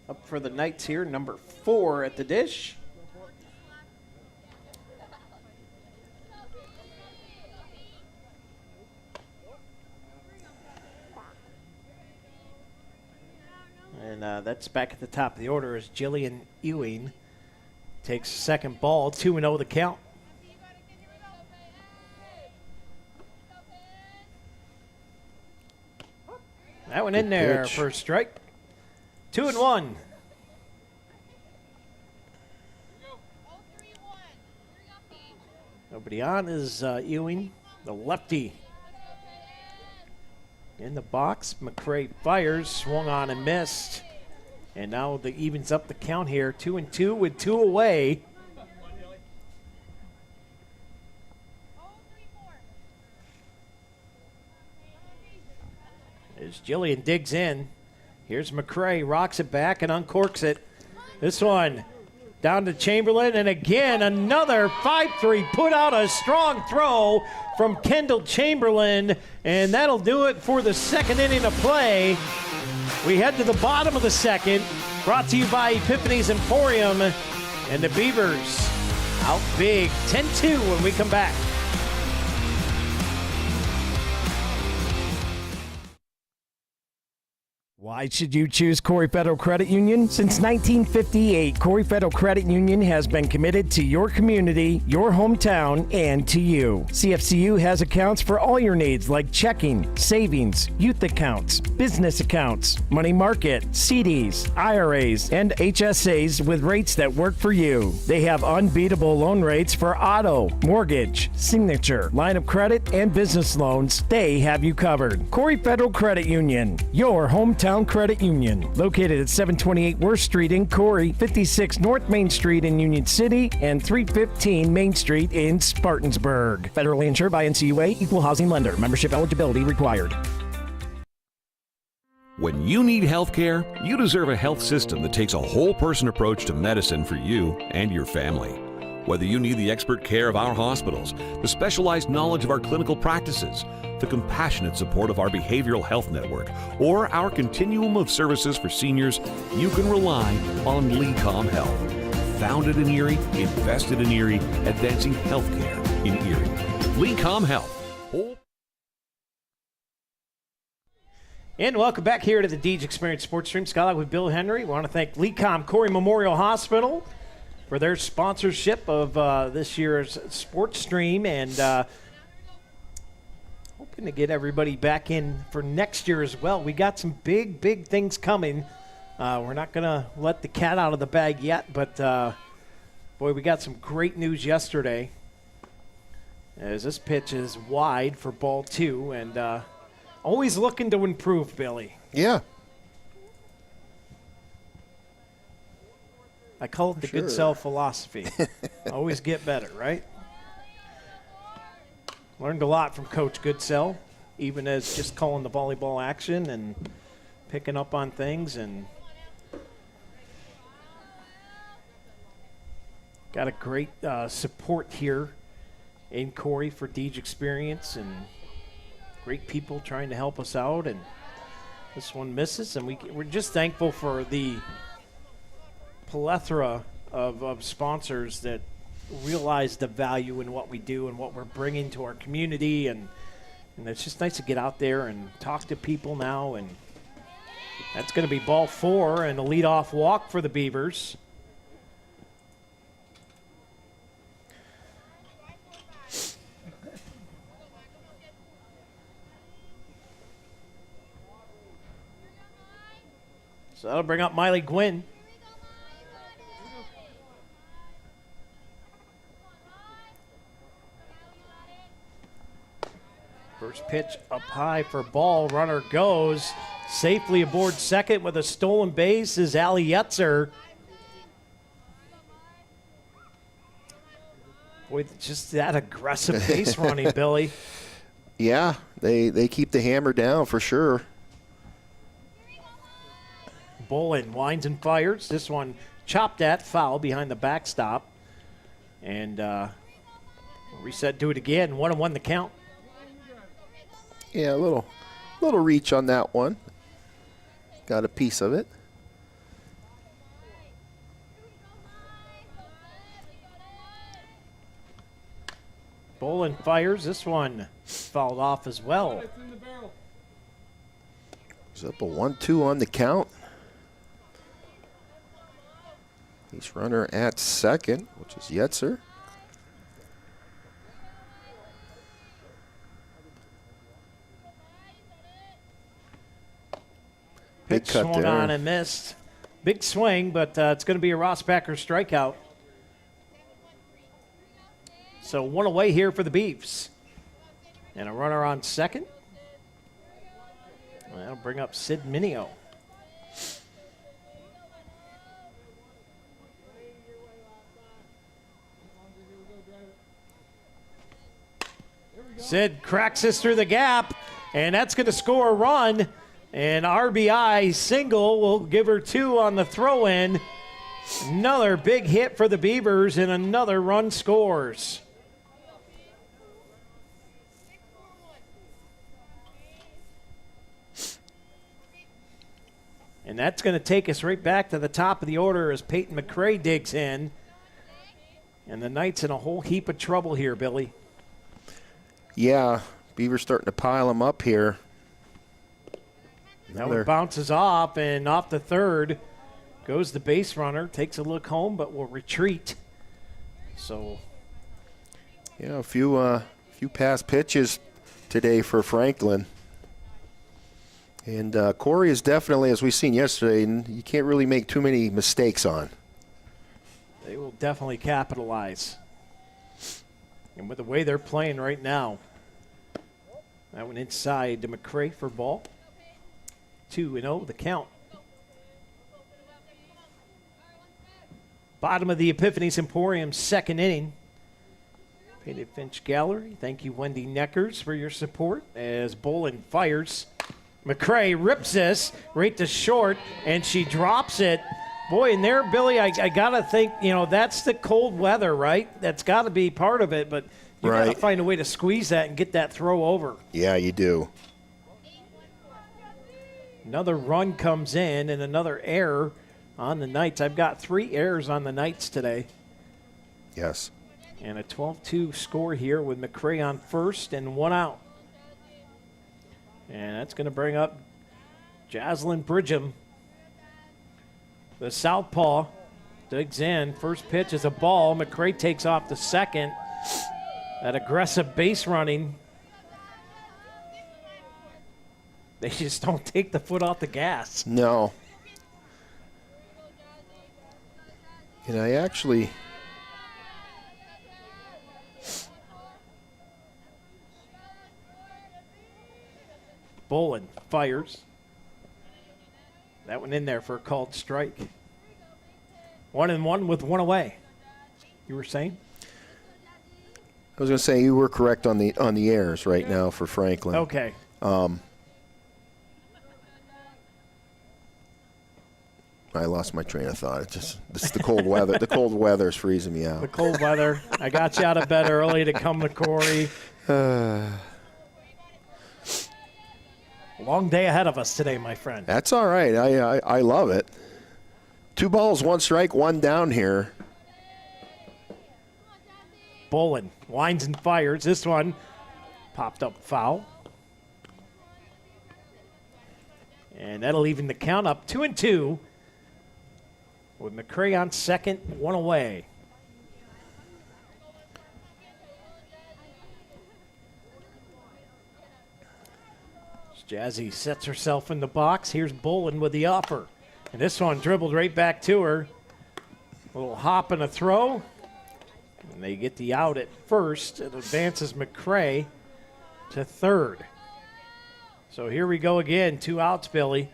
Up for the Knights here, number 4 at the dish. And that's back at the top of the order as Jillian Ewing takes second ball, 2-0 the count. That one in there pitch. for a strike. 2-1. Nobody on is Ewing, the lefty. In the box, McCray fires, swung on and missed. And now the evens up the count here, 2-2 with 2 away. As Jillian digs in. Here's McCray, rocks it back and uncorks it. This one down to Chamberlain, and again another 5-3, put out a strong throw from Kendall Chamberlain, and that'll do it for the 2nd inning of play. We head to the bottom of the 2nd, brought to you by Epiphany's Emporium, and the Beavers out big, 10-2 when we come back. Why should you choose Corry Federal Credit Union? Since 1958, Corry Federal Credit Union has been committed to your community, your hometown, and to you. CFCU has accounts for all your needs like checking, savings, youth accounts, business accounts, money market, CDs, IRAs, and HSAs with rates that work for you. They have unbeatable loan rates for auto, mortgage, signature, line of credit, and business loans. They have you covered. Corry Federal Credit Union, your hometown credit union, located at 728 Worth Street in Corry, 56 North Main Street in Union City, and 315 Main Street in Spartansburg. Federally insured by NCUA, equal housing lender. Membership eligibility required. When you need health care, you deserve a health system that takes a whole person approach to medicine for you and your family. Whether you need the expert care of our hospitals, the specialized knowledge of our clinical practices, the compassionate support of our behavioral health network, or our continuum of services for seniors, you can rely on LECOM Health. Founded in Erie, invested in Erie, advancing healthcare in Erie. LECOM Health. And welcome back here to the Deej Experience Sports Stream. Scott with Bill Henry. We want to thank LECOM Corry Memorial Hospital for their sponsorship of this year's sports stream. And Going to get everybody back in for next year as well. We got some big things coming. We're not going to let the cat out of the bag yet, but boy, we got some great news yesterday. As this pitch is wide for ball 2, and always looking to improve, Billy. Yeah. I call it the good self philosophy. Always get better, right? Learned a lot from Coach Goodsell, even as just calling the volleyball action and picking up on things. And got a great support here in Corry for Deej Experience, and great people trying to help us out. And this one misses, and we're just thankful for the plethora of sponsors that realize the value in what we do and what we're bringing to our community, and it's just nice to get out there and talk to people now. And that's going to be ball 4 and a leadoff walk for the Beavers. So that'll bring up Miley Gwynn. First pitch up high for ball. Runner goes safely aboard second with a stolen base is Ali Yetzer. Boy, just that aggressive base running, Billy. Yeah, they keep the hammer down for sure. Bolin winds and fires. This one chopped at, foul behind the backstop. And reset, do it again. 1-1 the count. Yeah, a little reach on that one. Got a piece of it. Bolin fires. This one fouled off as well. He's up a 1-2 on the count. He's runner at second, which is Yetzer. Pitch swung there on and missed. Big swing, but it's going to be a Rossbacker strikeout. So one away here for the Beavs. And a runner on second. That'll bring up Sid Minio. Sid cracks this through the gap, and that's going to score a run. An RBI single will give her 2 on the throw-in. Another big hit for the Beavers, and another run scores. And that's going to take us right back to the top of the order as Peyton McCray digs in. And the Knights in a whole heap of trouble here, Billy. Yeah, Beavers starting to pile them up here. That one bounces off, and off the third goes the base runner. Takes a look home, but will retreat. So, yeah, a few pass pitches today for Franklin. And Corry is definitely, as we've seen yesterday, and you can't really make too many mistakes on. They will definitely capitalize. And with the way they're playing right now, that one inside to McCray for ball. 2-0 the count. Bottom of the Epiphany's Emporium, second inning. Painted Finch Gallery. Thank you, Wendy Neckers, for your support as Bolin fires. McCray rips this right to short, and she drops it. Boy, in there, Billy, I got to think, that's the cold weather, right? That's got to be part of it, but you got to find a way to squeeze that and get that throw over. Yeah, you do. Another run comes in and another error on the Knights. I've got 3 errors on the Knights today. Yes. And a 12-2 score here with McCray on first and 1 out. And that's going to bring up Jaslyn Bridgham. The southpaw digs in. First pitch is a ball. McCray takes off the second. That aggressive base running They just don't take the foot off the gas. No. And I actually... Bolin fires. That one in there for a called strike. 1-1 with one away. You were saying? I was going to say you were correct on the airs right now for Franklin. Okay. I lost my train of thought. It's the cold weather. The cold weather is freezing me out. The cold weather. I got you out of bed early to come to Corry. Long day ahead of us today, my friend. That's all right. I love it. 2 balls, 1 strike, 1 down here. Bolin winds and fires. This one popped up foul. And that'll even the count up 2-2 with McCray on second, 1 away. Jazzy sets herself in the box. Here's Bolin with the offer. And this one dribbled right back to her. A little hop and a throw. And they get the out at first. It advances McCray to third. So here we go again. 2 outs, Billy.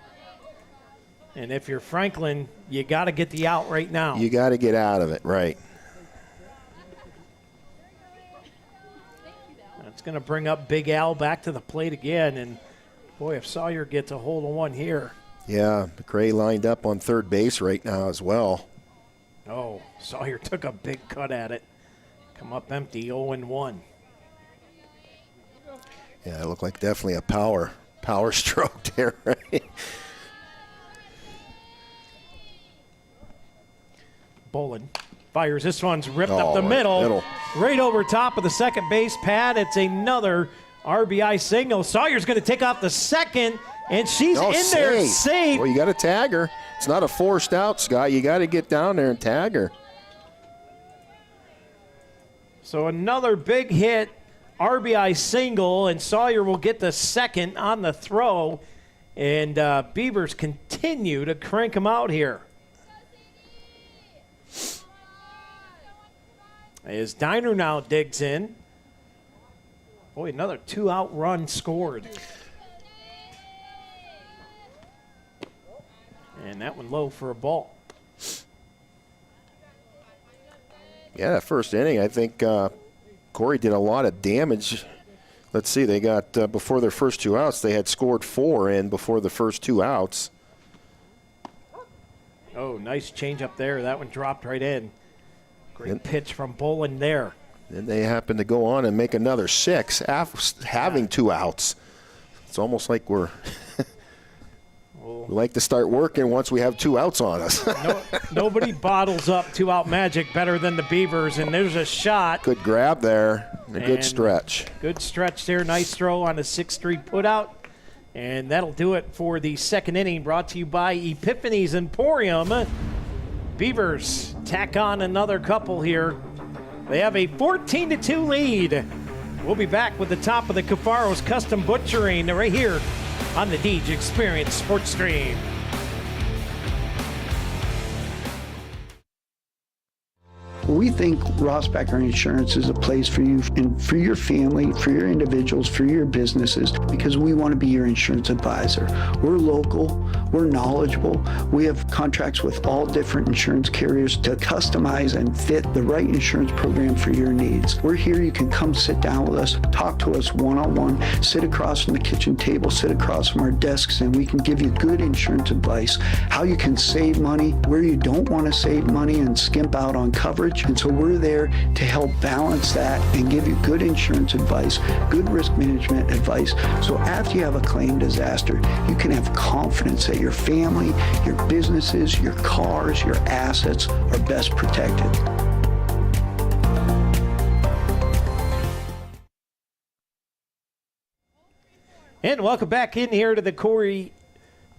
And if you're Franklin, you got to get the out right now. You got to get out of it, right. That's going to bring up Big Al back to the plate again. And boy, if Sawyer gets a hold of one here. Yeah, McCray lined up on third base right now as well. Oh, Sawyer took a big cut at it. Come up empty, 0-1. Yeah, it looked like definitely a power stroke there, right? Bolin fires. This one's ripped up the middle. Right over top of the second base pad. It's another RBI single. Sawyer's going to take off the second, and she's in there safe. Well, you got to tag her. It's not a forced out, Scott. You got to get down there and tag her. So another big hit, RBI single, and Sawyer will get the second on the throw. And Beavers continue to crank them out here. As Diner now digs in. Boy, another 2-out run scored. And that one low for a ball. Yeah, that first inning, I think Corry did a lot of damage. Let's see, they got, before their first 2 outs, they had scored 4 in before the first 2 outs. Oh, nice change up there. That one dropped right in. Great pitch from Bolin there. Then they happened to go on and make another 6 after having 2 outs. It's almost like we like to start working once we have 2 outs on us. Nobody bottles up 2-out magic better than the Beavers, and there's a shot. Good grab there, a good stretch. Good stretch there. Nice throw on a 6-3 putout. And that'll do it for the second inning, brought to you by Epiphany's Emporium. Beavers tack on another couple here. They have a 14-2 lead. We'll be back with the top of the Cafaro's Custom Butchering right here on the Deej Experience Sports Stream. We think Ross Becker Insurance is a place for you and for your family, for your individuals, for your businesses, because we want to be your insurance advisor. We're local, we're knowledgeable, we have contracts with all different insurance carriers to customize and fit the right insurance program for your needs. We're here, you can come sit down with us, talk to us one-on-one, sit across from the kitchen table, sit across from our desks, and we can give you good insurance advice, how you can save money, where you don't want to save money and skimp out on coverage. And so we're there to help balance that and give you good insurance advice, good risk management advice. So after you have a claim disaster, you can have confidence that your family, your businesses, your cars, your assets are best protected. And welcome back in here to the Corry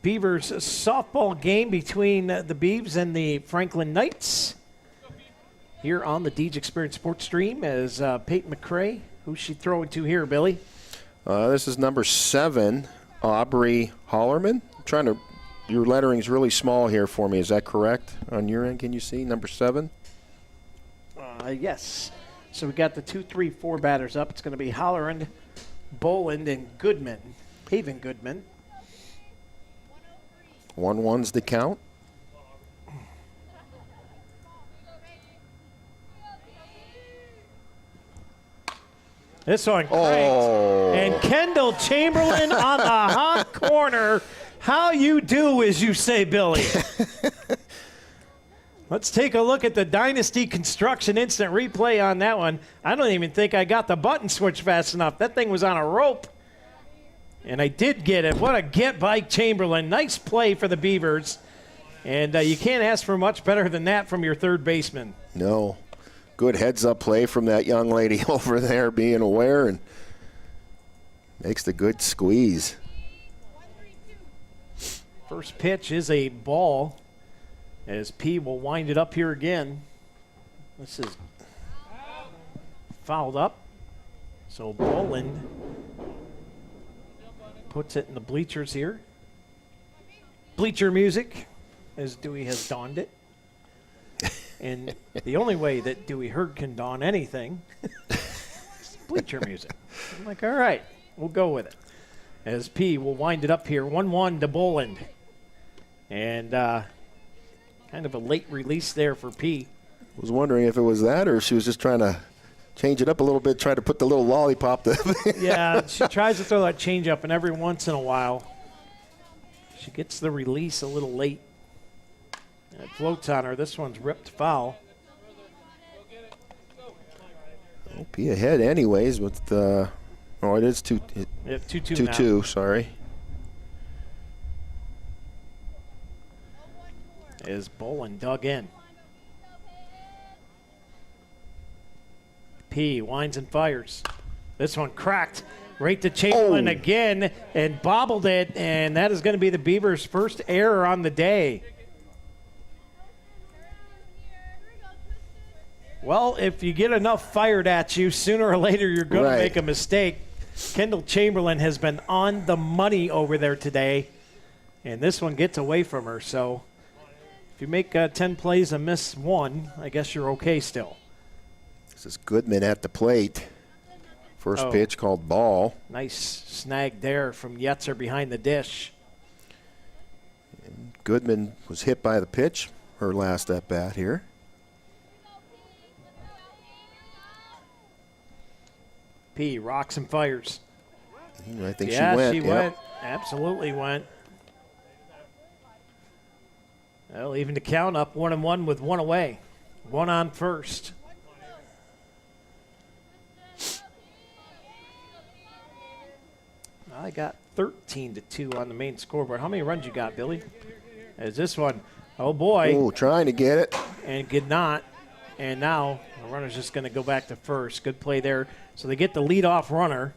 Beavers softball game between the Beavs and the Franklin Knights. Here on the Deej Experience Sports Stream as Peyton McCray. Who's she throwing to here, Billy? This is number 7, Aubrey Hollerman. Your lettering's really small here for me. Is that correct on your end? Can you see number 7? Yes. So we got the 2, 3, 4 batters up. It's going to be Hollerand, Boland, and Goodman. Haven Goodman. 1-1's the count. This one cranked. And Kendall Chamberlain on the hot corner. How you do, as you say, Billy. Let's take a look at the Dynasty Construction instant replay on that one. I don't even think I got the button switch fast enough. That thing was on a rope. And I did get it. What a get by Chamberlain. Nice play for the Beavers. And you can't ask for much better than that from your third baseman. No. Good heads-up play from that young lady over there, being aware, and makes the good squeeze. First pitch is a ball, as P will wind it up here again. This is fouled up. So Boland puts it in the bleachers here. Bleacher music, as Dewey has donned it. And the only way that Dewey Hurd can don anything is bleacher music. I'm like, all right, we'll go with it. As P will wind it up here, 1-1 to Boland. And kind of a late release there for P. I was wondering if it was that or she was just trying to change it up a little bit, try to put the little lollipop there. Yeah, she tries to throw that change up, and every once in a while she gets the release a little late. It floats on her. This one's ripped foul. Be ahead anyways with the it is 2-2. 2-2, sorry. As Boland dug in. P winds and fires. This one cracked right to Chamberlain again and bobbled it, and that is going to be the Beavers' first error on the day. Well, if you get enough fired at you, sooner or later you're going to make a mistake. Kendall Chamberlain has been on the money over there today, and this one gets away from her. So if you make 10 plays and miss one, I guess you're okay still. This is Goodman at the plate. First pitch called ball. Nice snag there from Yetzer behind the dish. And Goodman was hit by the pitch, her last at-bat here. P rocks and fires. I think she went. She went. Absolutely went. Well, even to count up 1-1 with one away. One on first. I got 13-2 on the main scoreboard. How many runs you got, Billy? As this one, oh boy. Oh, trying to get it. And did not. And now the runner's just going to go back to first. Good play there. So they get the leadoff runner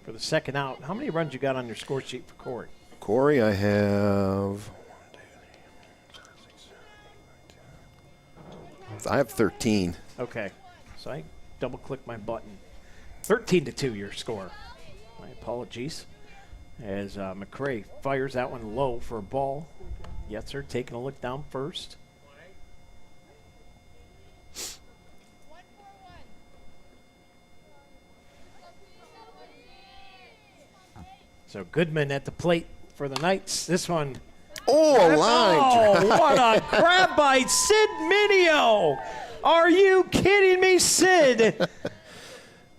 for the second out. How many runs you got on your score sheet for Corry? Corry, I have 13. Okay. So I double-clicked my button. 13-2 your score. My apologies. As McCray fires that one low for a ball. Yetzer taking a look down first. So Goodman at the plate for the Knights. This one. Oh, a line. Oh, what a grab by Sid Minio. Are you kidding me, Sid?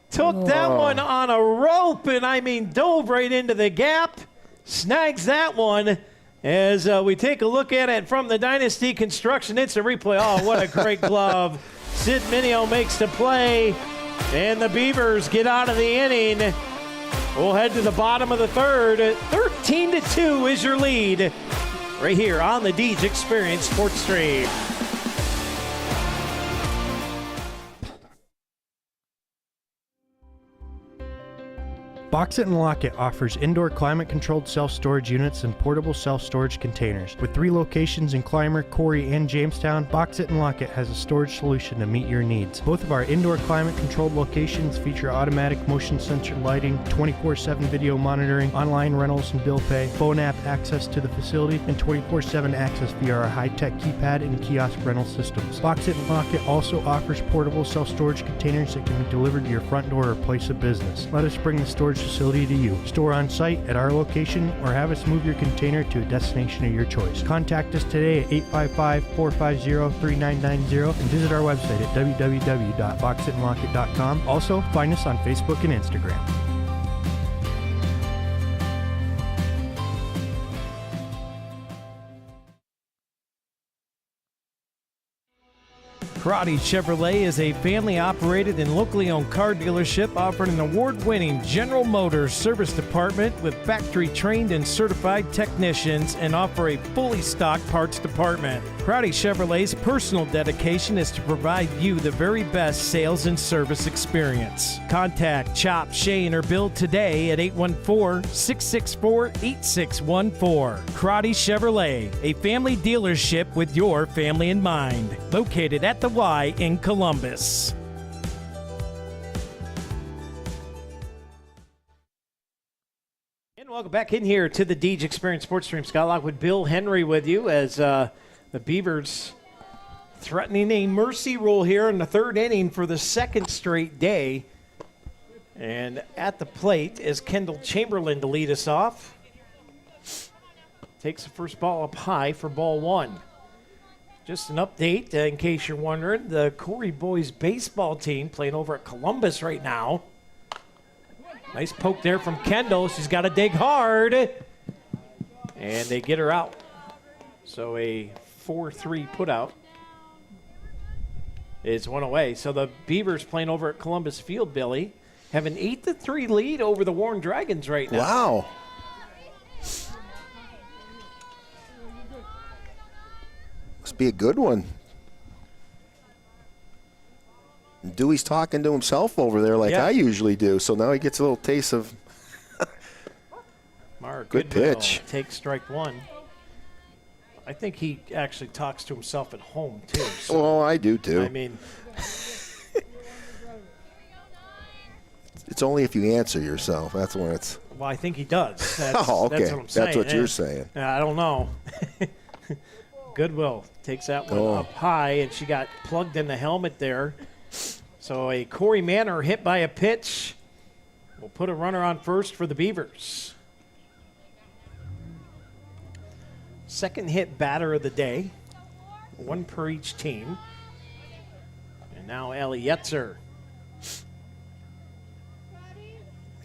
Took that one on a rope and, dove right into the gap. Snags that one as we take a look at it from the Dynasty Construction Instant Replay. Oh, what a great glove. Sid Minio makes the play, and the Beavers get out of the inning. We'll head to the bottom of the third. 13-2 is your lead right here on the Deej Experience Sports Stream. Box It and Lock It offers indoor climate-controlled self-storage units and portable self-storage containers. With 3 locations in Clymer, Corry, and Jamestown, Box It and Lock It has a storage solution to meet your needs. Both of our indoor climate-controlled locations feature automatic motion sensor lighting, 24/7 video monitoring, online rentals and bill pay, phone app access to the facility, and 24/7 access via our high-tech keypad and kiosk rental systems. Box It and Lock It also offers portable self-storage containers that can be delivered to your front door or place of business. Let us bring the storage facility to you. Store on site at our location or have us move your container to a destination of your choice. Contact us today at 855-450-3990 and visit our website at www.boxitandlockit.com. Also, find us on Facebook and Instagram. Corry Chevrolet is a family-operated and locally owned car dealership offering an award-winning General Motors service department with factory-trained and certified technicians and offer a fully stocked parts department. Corry Chevrolet's personal dedication is to provide you the very best sales and service experience. Contact Chop, Shane, or Bill today at 814-664-8614. Corry Chevrolet, a family dealership with your family in mind. Located at the Y in Columbus. And welcome back in here to the Deej Experience Sports Stream. Scott Locke with Bill Henry with you as the Beavers threatening a mercy rule here in the 3rd inning for the 2nd straight day. And at the plate is Kendall Chamberlain to lead us off. Takes the first ball up high for ball 1. Just an update, in case you're wondering, the Corry boys baseball team playing over at Columbus right now. Nice poke there from Kendall. She's got to dig hard. And they get her out. So a 4-3 putout is one away. So the Beavers playing over at Columbus Field, Billy, have an 8-3 lead over the Warren Dragons right now. Wow. Must be a good one. Dewey's talking to himself over there like I usually do, so now he gets a little taste of good pitch. Take strike 1. I think he actually talks to himself at home, too. So, well, I do, too. I mean, it's only if you answer yourself. That's when it's... Well, I think he does. That's, oh, okay. That's what I'm saying. That's what you're saying. I don't know. Goodwill takes that one up high, and she got plugged in the helmet there. So a Corey Manor hit by a pitch will put a runner on first for the Beavers. Second hit batter of the day, 1 per each team. And now Ellie Yetzer.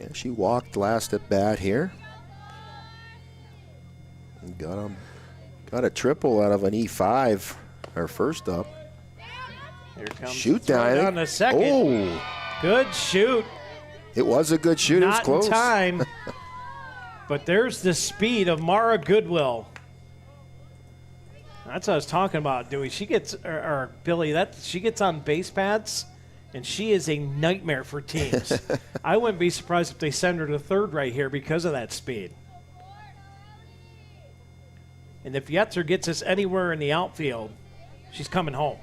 Yeah, she walked last at bat here. Got a triple out of an E5, her first up. Here comes shoot down on the second. Oh, good shoot. It was a good shoot. Not it was close. In time. But there's the speed of Mara Goodwill. That's what I was talking about, Dewey. She gets, or Billy, she gets on base pads, and she is a nightmare for teams. I wouldn't be surprised if they send her to third right here because of that speed. And if Yetzer gets us anywhere in the outfield, she's coming home.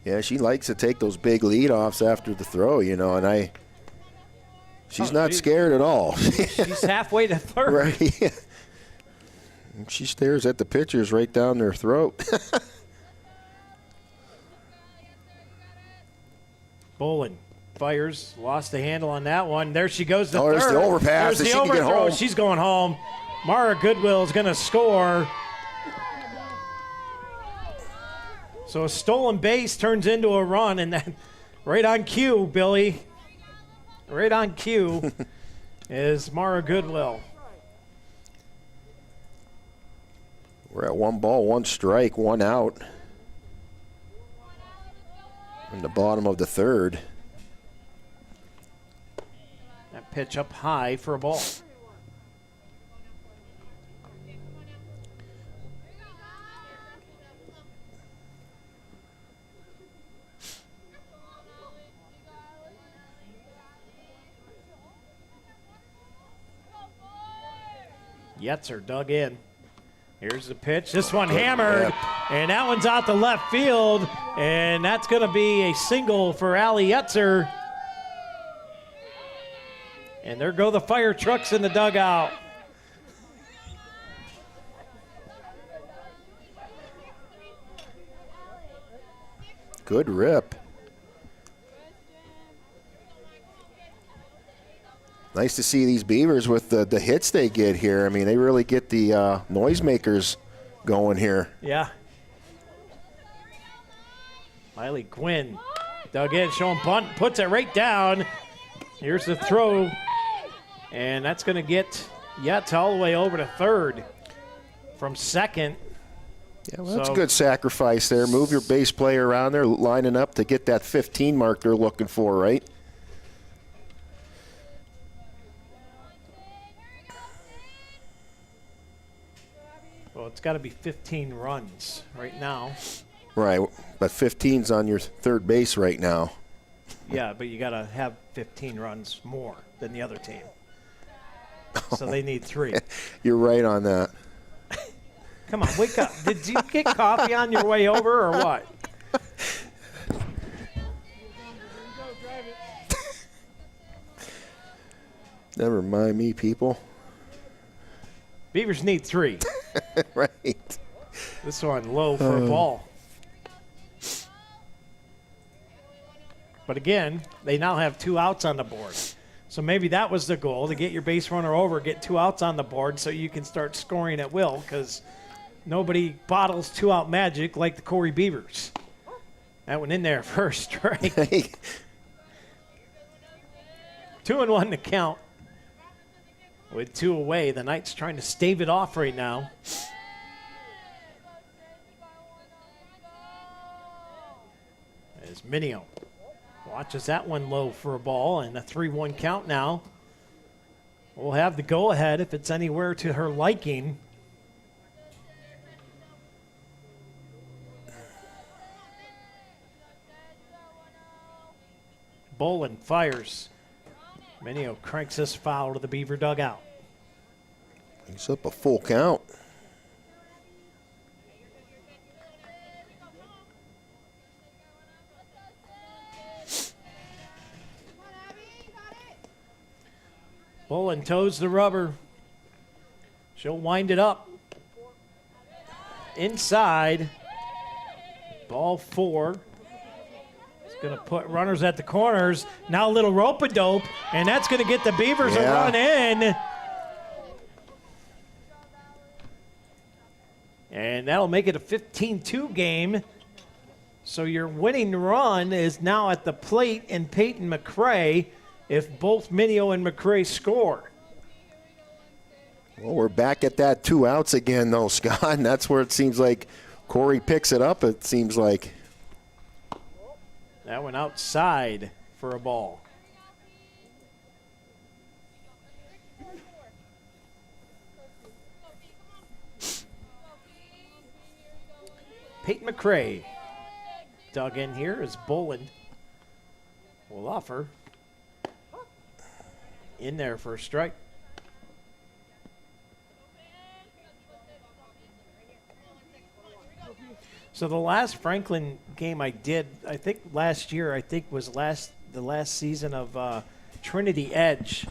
Yeah, she likes to take those big leadoffs after the throw, and she's not scared at all. She's halfway to third. Right. Yeah. She stares at the pitchers right down their throat. Bolin fires, lost the handle on that one. There she goes to third. There's the overpass. There's she the can get home. She's going home. Mara Goodwill is going to score. So a stolen base turns into a run, and then right on cue, Billy. Right on cue is Mara Goodwill. We're at 1 ball, 1 strike, 1 out. In the bottom of the 3rd. That pitch up high for a ball. Yetzer dug in. Here's the pitch. This one hammered, and that one's out to left field, and that's going to be a single for Ali Yetzer. And there go the fire trucks in the dugout. Good rip. Nice to see these Beavers with the hits they get here. I mean, they really get the noisemakers going here. Yeah. Miley Quinn dug in, showing bunt, puts it right down. Here's the throw, and that's going to get Yetz all the way over to third from second. Yeah, well, that's a good sacrifice there. Move your base player around there, lining up to get that 15 mark they're looking for, right? Well, it's got to be 15 runs right now. Right, but 15's on your third base right now. Yeah, but you got to have 15 runs more than the other team. So they need 3. You're right on that. Come on, wake up. Did you get coffee on your way over or what? Never mind me, people. Beavers need 3. Right. This one low for a ball. But again, they now have 2 outs on the board. So maybe that was the goal, to get your base runner over, get 2 outs on the board so you can start scoring at will, because nobody bottles 2-out magic like the Corry Beavers. That went in there first strike. 2-1 to count. With 2 away, the Knights trying to stave it off right now. As Minio watches that one low for a ball, and a 3-1 count now. We'll have the go-ahead if it's anywhere to her liking. Bolin fires. Minio cranks this foul to the Beaver dugout. He's up a full count. Bolin toes the rubber. She'll wind it up. Inside. Ball 4. Going to put runners at the corners. Now a little rope-a-dope, and that's going to get the Beavers a run in. And that'll make it a 15-2 game. So your winning run is now at the plate and Peyton McCray if both Minio and McCray score. Well, we're back at that 2 outs again, though, Scott, and that's where it seems like Corry picks it up, it seems like. That went outside for a ball. Peyton McCray dug in here as Boland will offer. In there for a strike. So the last Franklin game I did, I think last year, was the last season of Trinity Edge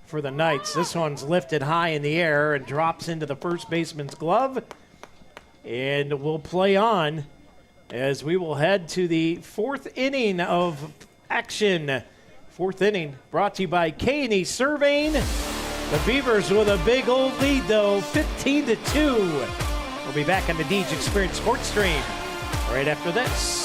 for the Knights. This one's lifted high in the air and drops into the first baseman's glove. And we'll play on as we will head to the 4th inning of action. 4th inning brought to you by K&E Surveying. The Beavers with a big old lead, though, 15-2. We'll be back on the Deej Experience Sports Stream right after this.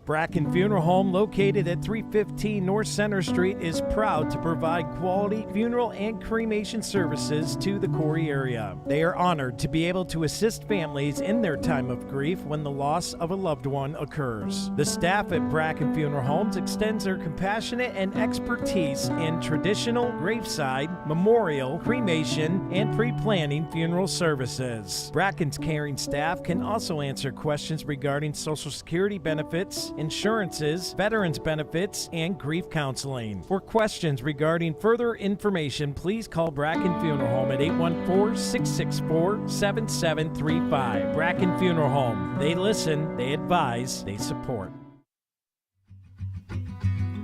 Bracken Funeral Home, located at 315 North Center Street, is proud to provide quality funeral and cremation services to the Corry area. They are honored to be able to assist families in their time of grief when the loss of a loved one occurs. The staff at Bracken Funeral Homes extends their compassionate and expertise in traditional, graveside, memorial, cremation, and pre-planning funeral services. Bracken's caring staff can also answer questions regarding Social Security benefits, insurances, veterans benefits, and grief counseling. For questions regarding further information, please call Bracken Funeral Home at 814-664-7735. Bracken Funeral Home. They listen, they advise, they support.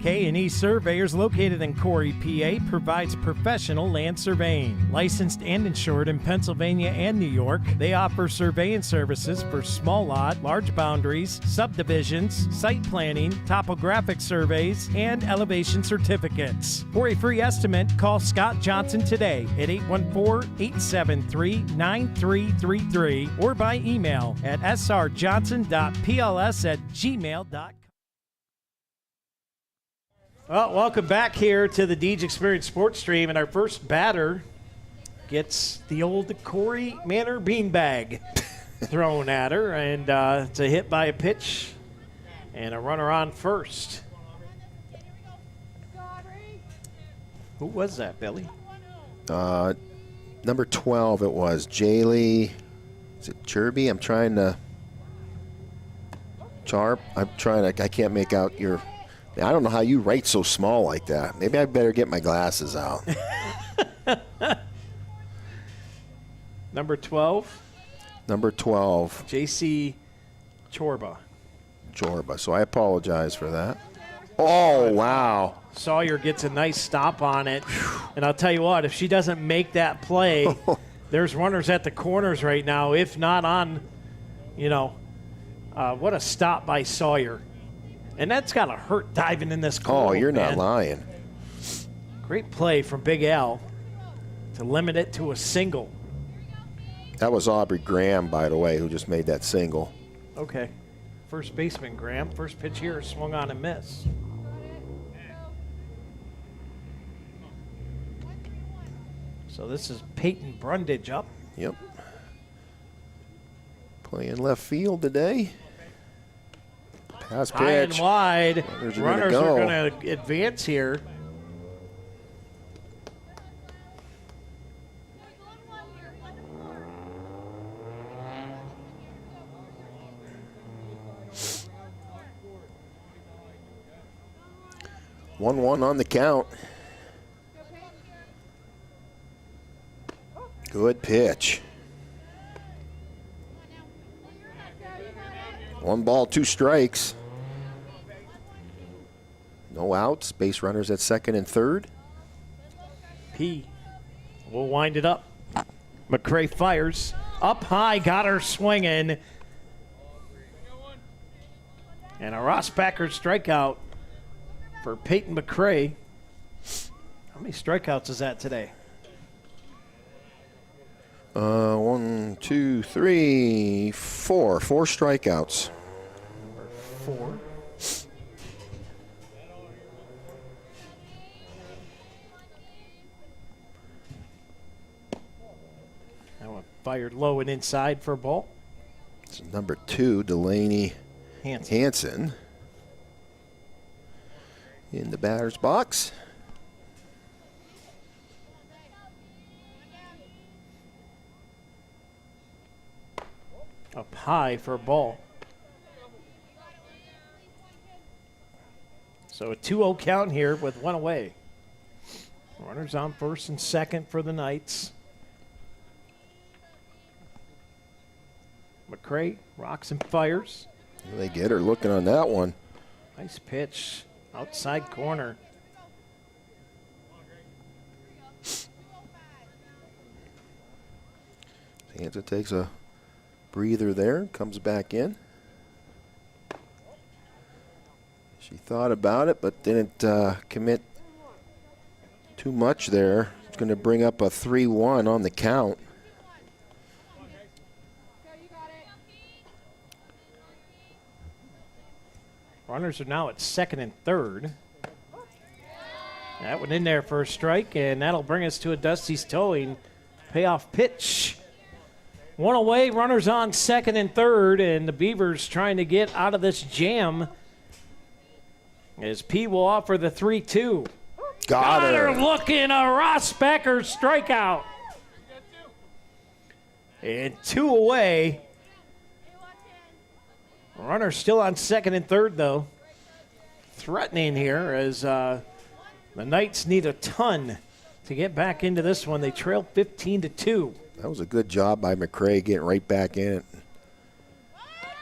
K&E Surveyors, located in Corry, PA, provides professional land surveying. Licensed and insured in Pennsylvania and New York, they offer surveying services for small lot, large boundaries, subdivisions, site planning, topographic surveys, and elevation certificates. For a free estimate, call Scott Johnson today at 814-873-9333 or by email at srjohnson.pls@gmail.com. Well, welcome back here to the Deej Experience Sports Stream, and our first batter gets the old Corry Manor beanbag thrown at her, and it's a hit by a pitch and a runner on first. Who was that, Billy? Number 12 it was. Jaylee, is it Cherby? I'm trying to, I can't make out your... I don't know how you write so small like that. Maybe I better get my glasses out. Number 12? Number 12. J.C. Chorba. So I apologize for that. Oh, wow. Sawyer gets a nice stop on it. And I'll tell you what, if she doesn't make that play, there's runners at the corners right now, if not on, what a stop by Sawyer. And that's got to hurt diving in this cold. Oh, you're not lying. Great play from Big Al to limit it to a single. That was Aubrey Graham, by the way, who just made that single. Okay. First baseman Graham. First pitch here, swung on and missed. So this is Peyton Brundage up. Yep. Playing left field today. Pass pitch. High and wide. Runners are going to advance here. One on the count. Good pitch. 1 ball, 2 strikes. No outs. Base runners at second and third. P will wind it up. McCray fires. Up high, got her swinging. And a Rossbacker strikeout for Peyton McCray. How many strikeouts is that today? 1, 2, 3, 4. 4 strikeouts. Number 4. That one fired low and inside for a ball. It's number 2, Delaney Hansen. In the batter's box. Up high for a ball. So a 2-0 count here with 1 away. Runners on first and second for the Knights. McCray rocks and fires. They get her looking on that one. Nice pitch. Outside corner. Hansen takes a breather there, comes back in. She thought about it, but didn't commit too much there. It's going to bring up a 3-1 on the count. Runners are now at second and third. That one in there for a strike, and that'll bring us to a Dusty's Towing payoff pitch. 1 away, runners on second and third, and the Beavers trying to get out of this jam as P will offer the 3-2. Got her. Looking, a Rossbacker strikeout. And 2 away. Runner still on second and third, though. Threatening here as the Knights need a ton to get back into this one. They trail 15-2. That was a good job by McCray getting right back in it.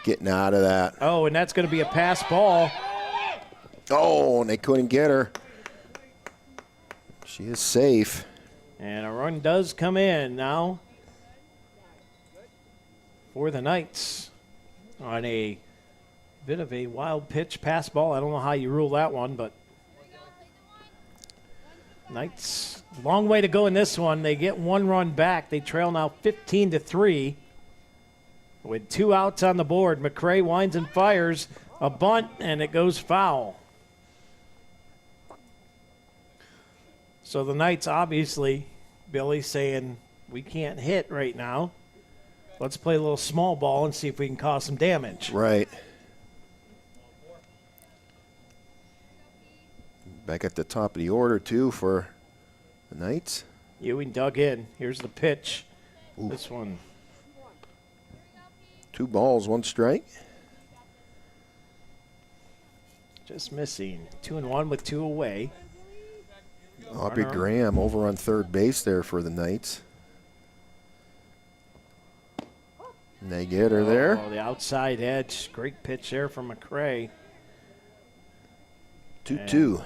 Getting out of that. Oh, and that's going to be a pass ball. Oh, and they couldn't get her. She is safe. And a run does come in now for the Knights on a bit of a wild pitch pass ball. I don't know how you rule that one, but Knights, long way to go in this one. They get one run back. They trail now 15-3 with 2 outs on the board. McCray winds and fires a bunt, and it goes foul. So the Knights obviously, Billy, saying we can't hit right now. Let's play a little small ball and see if we can cause some damage. Right. Back at the top of the order, too, for the Knights. Ewing dug in. Here's the pitch. Ooh. This one. 2 balls, 1 strike. Just missing. 2-1 with 2 away. Aubrey Graham over on third base there for the Knights. And they get her there. Oh, the outside edge. Great pitch there from McCray. 2-2.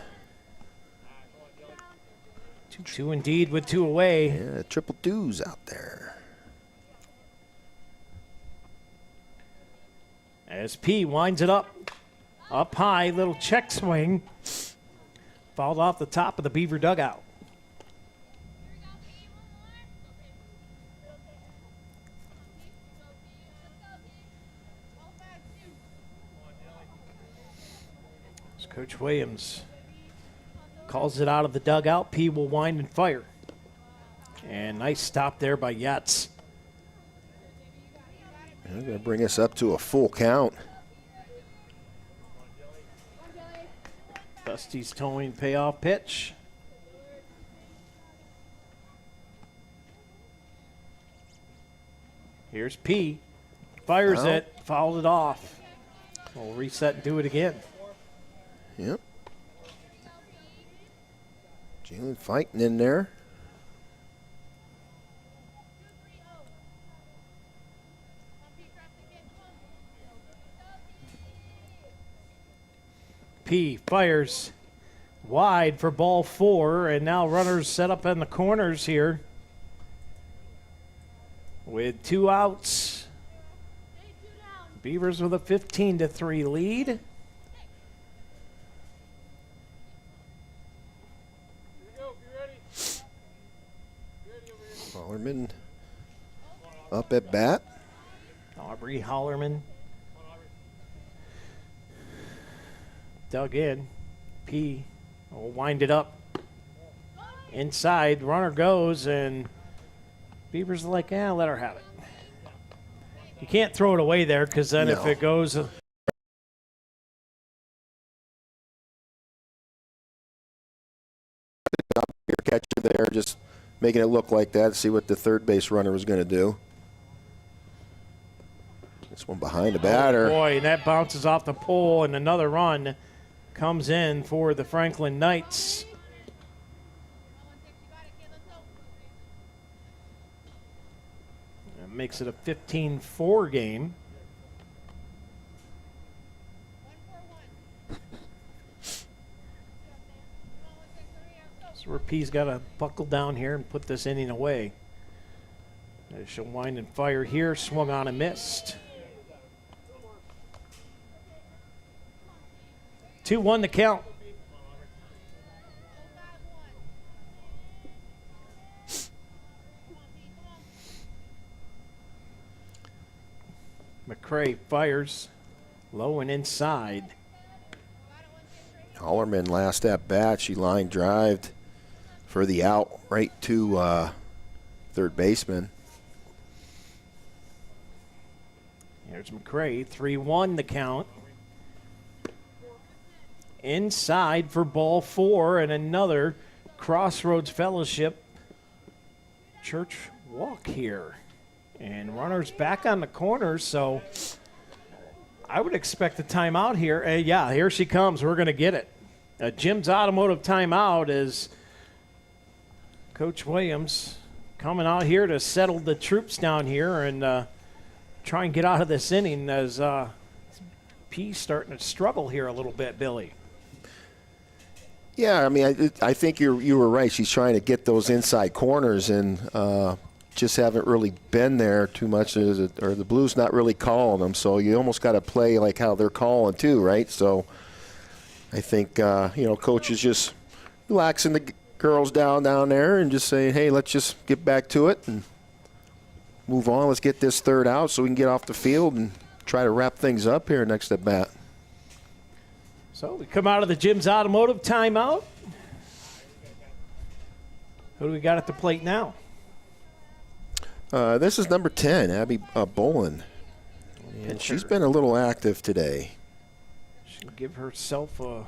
2-2 indeed with 2 away. Yeah, triple twos out there. As P winds it up. Up high, little check swing. Fouled off the top of the Beaver dugout. As Coach Williams calls it out of the dugout, P will wind and fire. And nice stop there by Yatz. They're going to bring us up to a full count. Dusty's towing payoff pitch. Here's P. Fires it, fouled it off. We'll reset and do it again. Yep. Jalen fighting in there. P fires wide for ball 4, and now runners set up in the corners here with 2 outs. Beavers with a 15-3 lead. Hollerman up at bat. Aubrey Hollerman dug in. P will wind it up. Inside, runner goes, and Beavers are like, yeah, let her have it. You can't throw it away there because then if it goes. Your catcher there, just making it look like that. See what the third base runner was going to do. This one behind the batter. Oh boy, and that bounces off the pole, and another run comes in for the Franklin Knights. That makes it a 15-4 game. So where P's got to buckle down here and put this inning away. She'll wind and fire here, swung on and missed. 2-1 to count. McCray fires low and inside. Hollerman last at bat, she line drived for the out right to third baseman. Here's McCray, 3-1 the count. Inside for ball 4 and another Crossroads Fellowship Church walk here. And runners back on the corner, so I would expect a timeout here. Yeah, here she comes. We're going to get it. Jim's Automotive timeout is Coach Williams coming out here to settle the troops down here and try and get out of this inning as Piaa starting to struggle here a little bit, Billy. Yeah, I mean, I think you were right. She's trying to get those inside corners and just haven't really been there too much, or the Blues not really calling them. So you almost got to play like how they're calling too, right? So I think Coach is just relaxing the girls down there and just saying, hey, let's just get back to it and move on. Let's get this third out so we can get off the field and try to wrap things up here next at bat. So we come out of the Jim's Automotive timeout. Who do we got at the plate now? This is number 10, Abby Bolin. And she's been a little active today. She'll give herself a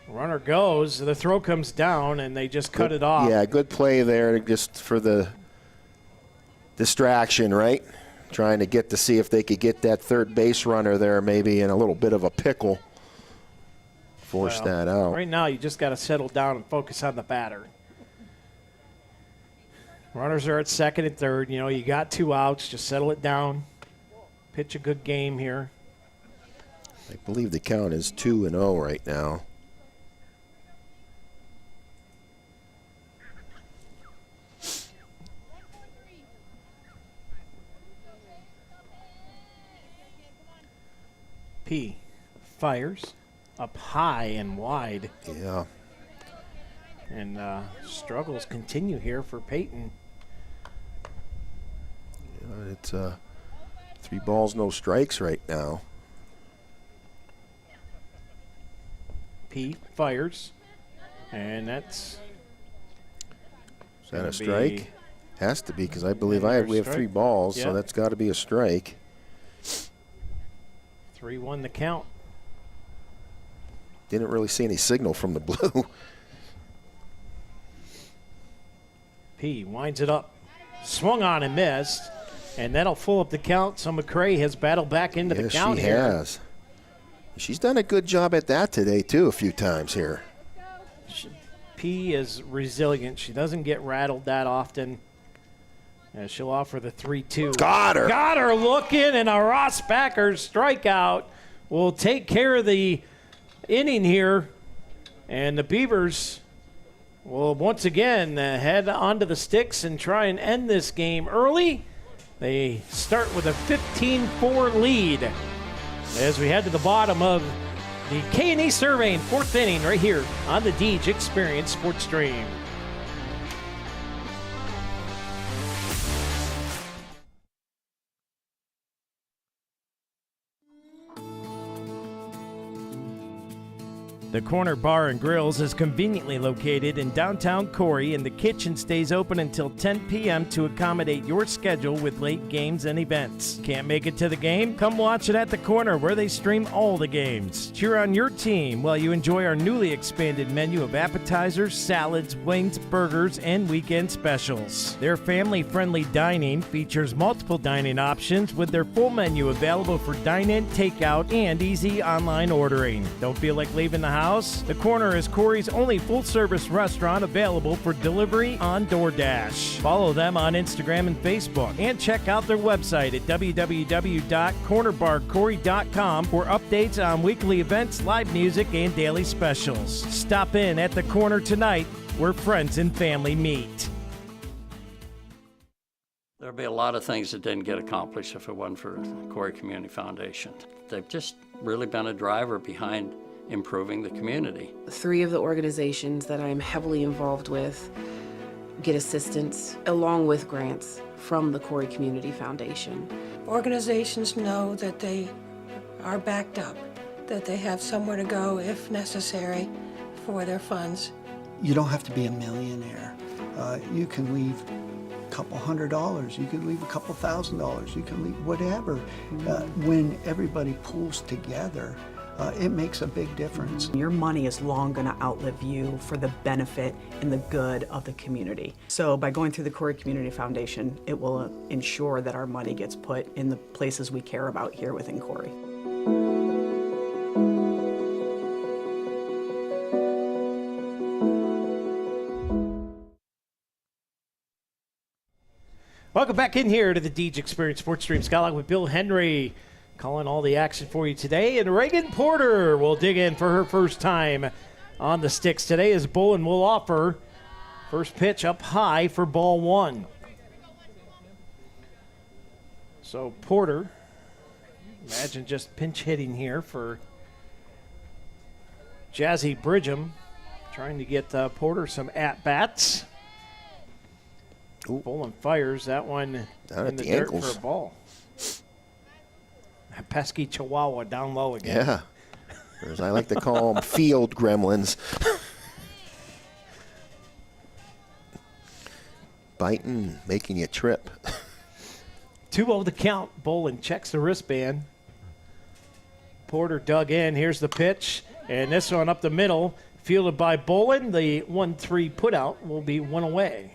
runner goes. The throw comes down, and they just cut it off. Yeah, good play there just for the distraction, right? Trying to get to see if they could get that third base runner there maybe in a little bit of a pickle. Force that out. Right now, you just got to settle down and focus on the batter. Runners are at second and third. You got 2 outs. Just settle it down. Pitch a good game here. I believe the count is 2-0 right now. Piaa fires up high and wide. Yeah. And struggles continue here for Peyton. Yeah, it's 3 balls, no strikes right now. Piaa fires, and that's. Is that a strike? Has to be, because I believe we have 3 balls, so that's got to be a strike. 3-1 the count. Didn't really see any signal from the Blue. Piaa winds it up. Swung on and missed. And that'll full up the count. So McCray has battled back into the count here. Yes, she has. She's done a good job at that today, too, a few times here. Piaa is resilient. She doesn't get rattled that often. She'll offer the 3-2. Got her. Got her looking, and a Ross Backer strikeout will take care of the inning here. And the Beavers will once again head onto the sticks and try and end this game early. They start with a 15-4 lead as we head to the bottom of the K&E Surveying 4th inning right here on the Deej Experience Sports Stream. The Corner Bar and Grills is conveniently located in downtown Corry, and the kitchen stays open until 10 p.m. to accommodate your schedule with late games and events. Can't make it to the game? Come watch it at the Corner, where they stream all the games. Cheer on your team while you enjoy our newly expanded menu of appetizers, salads, wings, burgers, and weekend specials. Their family-friendly dining features multiple dining options with their full menu available for dine-in, takeout, and easy online ordering. Don't feel like leaving the house? The Corner is Corry's only full-service restaurant available for delivery on DoorDash. Follow them on Instagram and Facebook, and check out their website at www.cornerbarcorry.com for updates on weekly events, live music, and daily specials. Stop in at the Corner tonight, where friends and family meet. There'll be a lot of things that didn't get accomplished if it wasn't for the Corry Community Foundation. They've just really been a driver behind improving the community. 3 of the organizations that I'm heavily involved with get assistance along with grants from the Corry Community Foundation. Organizations know that they are backed up, that they have somewhere to go if necessary for their funds. You don't have to be a millionaire. You can leave a couple $100, you can leave a couple $1,000, you can leave whatever. When everybody pulls together, it makes a big difference. Your money is long going to outlive you for the benefit and the good of the community. So by going through the Corry Community Foundation, it will ensure that our money gets put in the places we care about here within Corry. Welcome back in here to the Deej Experience Sports Stream. Skyline with Bill Henry calling all the action for you today. And Reagan Porter will dig in for her first time on the sticks today as Bolin will offer. First pitch up high for ball one. So Porter, imagine just pinch hitting here for Jazzy Bridgham, trying to get Porter some at-bats. Bolin fires that one down in at the the dirt ankles for a ball. That pesky Chihuahua down low again. Yeah. Or as I like to call them, field gremlins. Biting, making you trip. 2-0 the count. Bolin checks the wristband. Porter dug in. Here's the pitch. And this one up the middle. Fielded by Bolin. The 1-3 putout will be one away.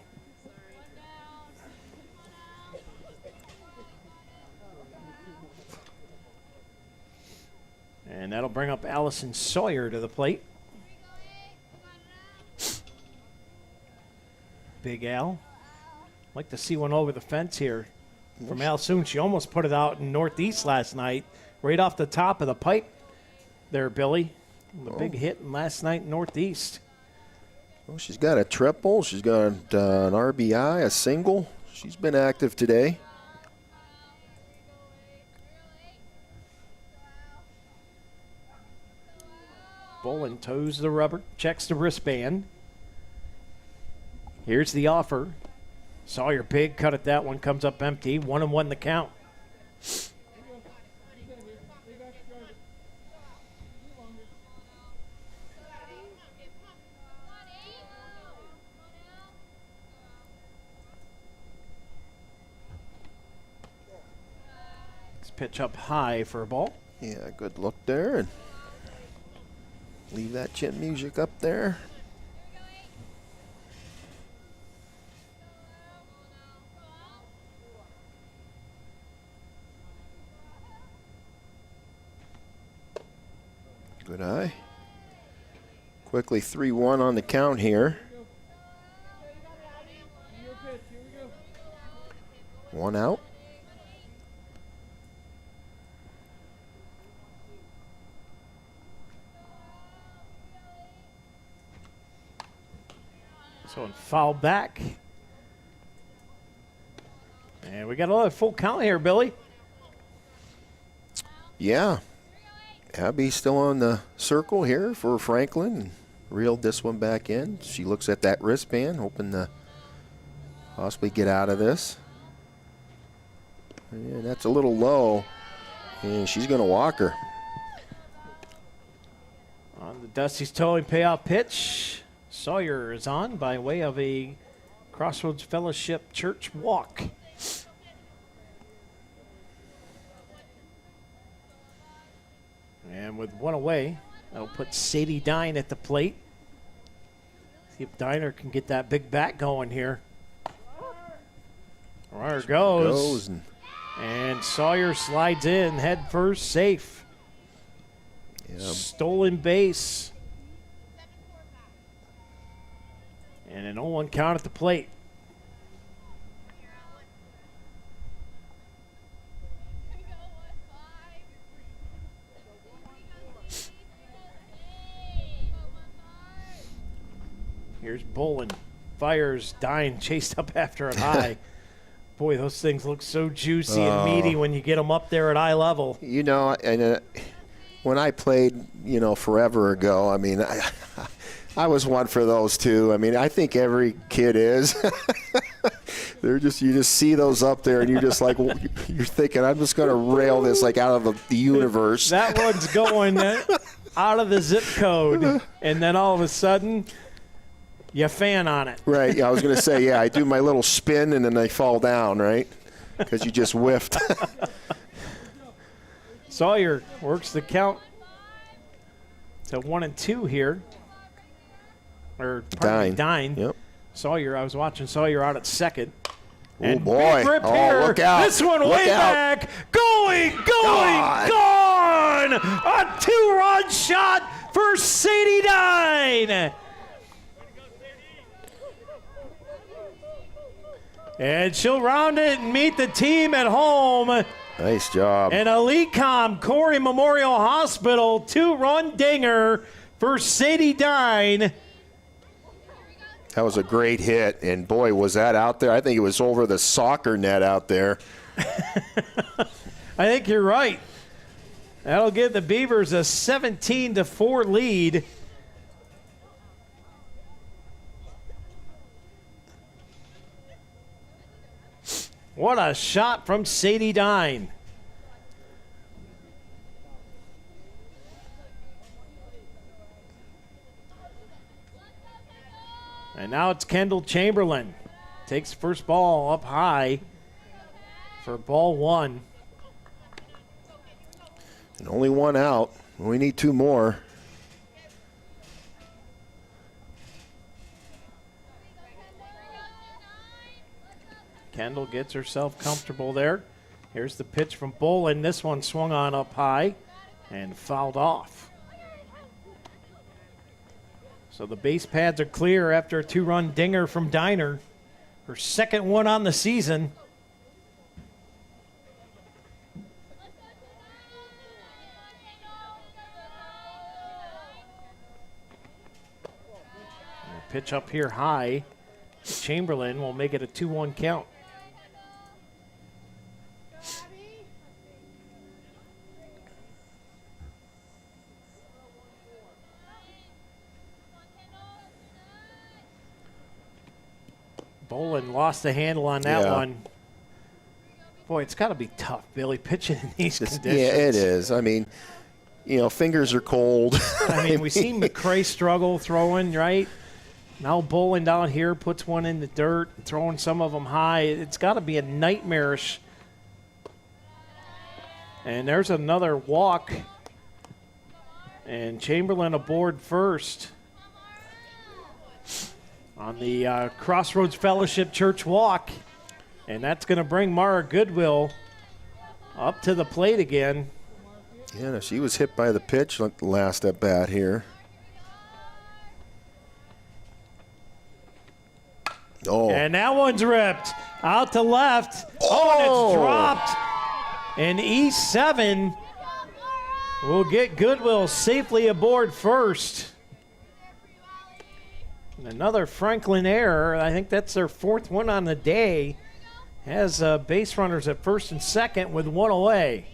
And that'll bring up Allison Sawyer to the plate. Big Al. Like to see one over the fence here from Al Soon. She almost put it out in Northeast last night, right off the top of the pipe there, Billy. The big hit last night in Northeast. Well, she's got a triple. She's got an RBI, a single. She's been active today. Bolin toes the rubber, checks the wristband. Here's the offer. Sawyer big cut at that one, comes up empty. 1-1 the count. Let's pitch up high for a ball. Yeah, good look there. And leave that chin music up there. Good eye. Quickly 3-1 on the count here. One out. So foul back. And we got another full count here, Billy. Yeah. Abby's still on the circle here for Franklin. Reeled this one back in. She looks at that wristband, hoping to possibly get out of this. Yeah, that's a little low. And she's going to walk her. On the Dusty's towing payoff pitch. Sawyer is on by way of a Crossroads Fellowship Church walk. And with one away, that'll put Sadie Dine at the plate. See if Diner can get that big bat going here. Runner goes. And Sawyer slides in head first, safe. Yep. Stolen base. And an 0-1 count at the plate. Here's Bolin. Fires, Dine, chased up after it high. Boy, those things look so juicy and meaty when you get them up there at eye level. You know, and when I played, you know, forever ago, I mean, I was one for those too. I mean, I think every kid is. They're just, you just see those up there and you're just like, you're thinking, I'm just going to rail this like out of the universe. That one's going out of the zip code. And then all of a sudden, you fan on it. Right. Yeah, I was going to say, yeah, I do my little spin and then I fall down, right? Because you just whiffed. Sawyer works the count to 1-2 here. Or pardon me, Dine. Yep. Sawyer, I was watching Sawyer out at second. Oh, boy. Big rip Oh, here. look out. This one Look way out. back. Going, gone. A 2-run shot for Sadie Dine. And she'll round it and meet the team at home. Nice job. And Elitecom Corry Memorial Hospital 2-run dinger for Sadie Dine. That was a great hit, and boy, was that out there. I think it was over the soccer net out there. I think you're right. That'll give the Beavers a 17-4 lead. What a shot from Sadie Dine. And now it's Kendall Chamberlain. Takes first ball up high for ball one. And only one out. We need two more. Kendall gets herself comfortable there. Here's the pitch from Bolin. This one swung on up high and fouled off. So the base pads are clear after a 2-run dinger from Diner. Her second one on the season. And a pitch up here high. Chamberlain will make it a 2-1 count. Bolin lost the handle on that one. Boy, it's got to be tough, Billy, pitching in these conditions. Yeah, it is. I mean, you know, fingers are cold. I mean, we've seen McCray struggle throwing, right? Now Bolin down here puts one in the dirt, throwing some of them high. It's got to be a nightmarish. And there's another walk. And Chamberlain aboard first on the Crossroads Fellowship Church walk. And that's going to bring Mara Goodwill up to the plate again. Yeah, she was hit by the pitch last at bat here. Oh. And that one's ripped out to left. Oh, and it's dropped. And E7 will get Goodwill safely aboard first. And another Franklin error. I think that's their fourth one on the day. Has base runners at first and second with one away.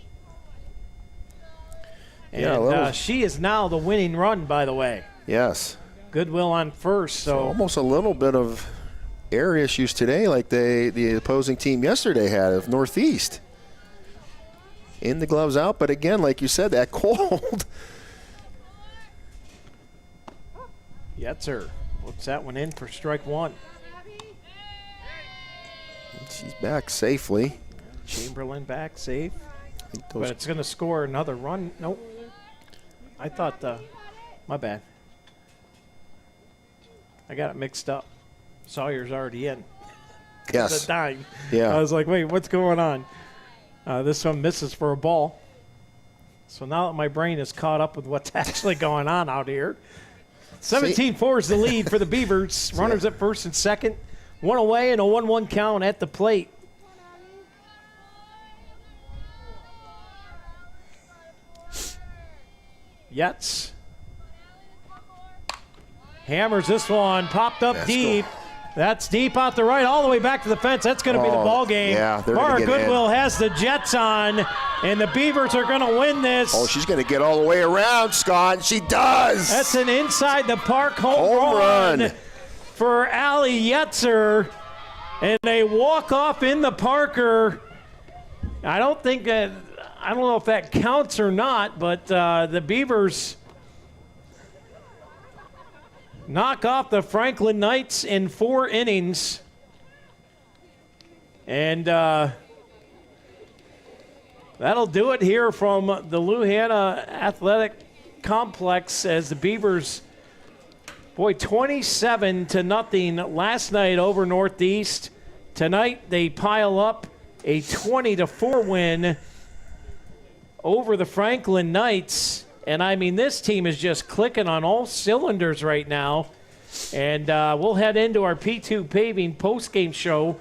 And she is now the winning run, by the way. Yes. Goodwill on first. So almost a little bit of air issues today like the opposing team yesterday had of Northeast. In the gloves out, but again, like you said, that cold. Yetzer looks that one in for strike one. She's back safely. Chamberlain back safe. But it's going to score another run. Nope. I thought, my bad. I got it mixed up. Sawyer's already in. Yes. It's a dime. Yeah. I was like, wait, what's going on? This one misses for a ball. So now that my brain is caught up with what's actually going on out here. 17-4 is the lead for the Beavers. Runners at first and second. One away and a 1-1 count at the plate. Yetz hammers this one. Popped up deep. That's deep out the right, all the way back to the fence. That's going to be the ball game. Yeah, they're Mara going to get Goodwill in. has the Jets on, and the Beavers are going to win this. Oh, she's going to get all the way around, Scott. She does. That's an inside the park home run for Allie Yetzer, and they walk off in the Parker. I don't know if that counts or not, but the Beavers knock off the Franklin Knights in 4 innings. And that'll do it here from the Luhanna Athletic complex as the Beavers, 27-0 last night over Northeast. Tonight they pile up a 20-4 win over the Franklin Knights. And, I mean, this team is just clicking on all cylinders right now. And we'll head into our P2 Paving postgame show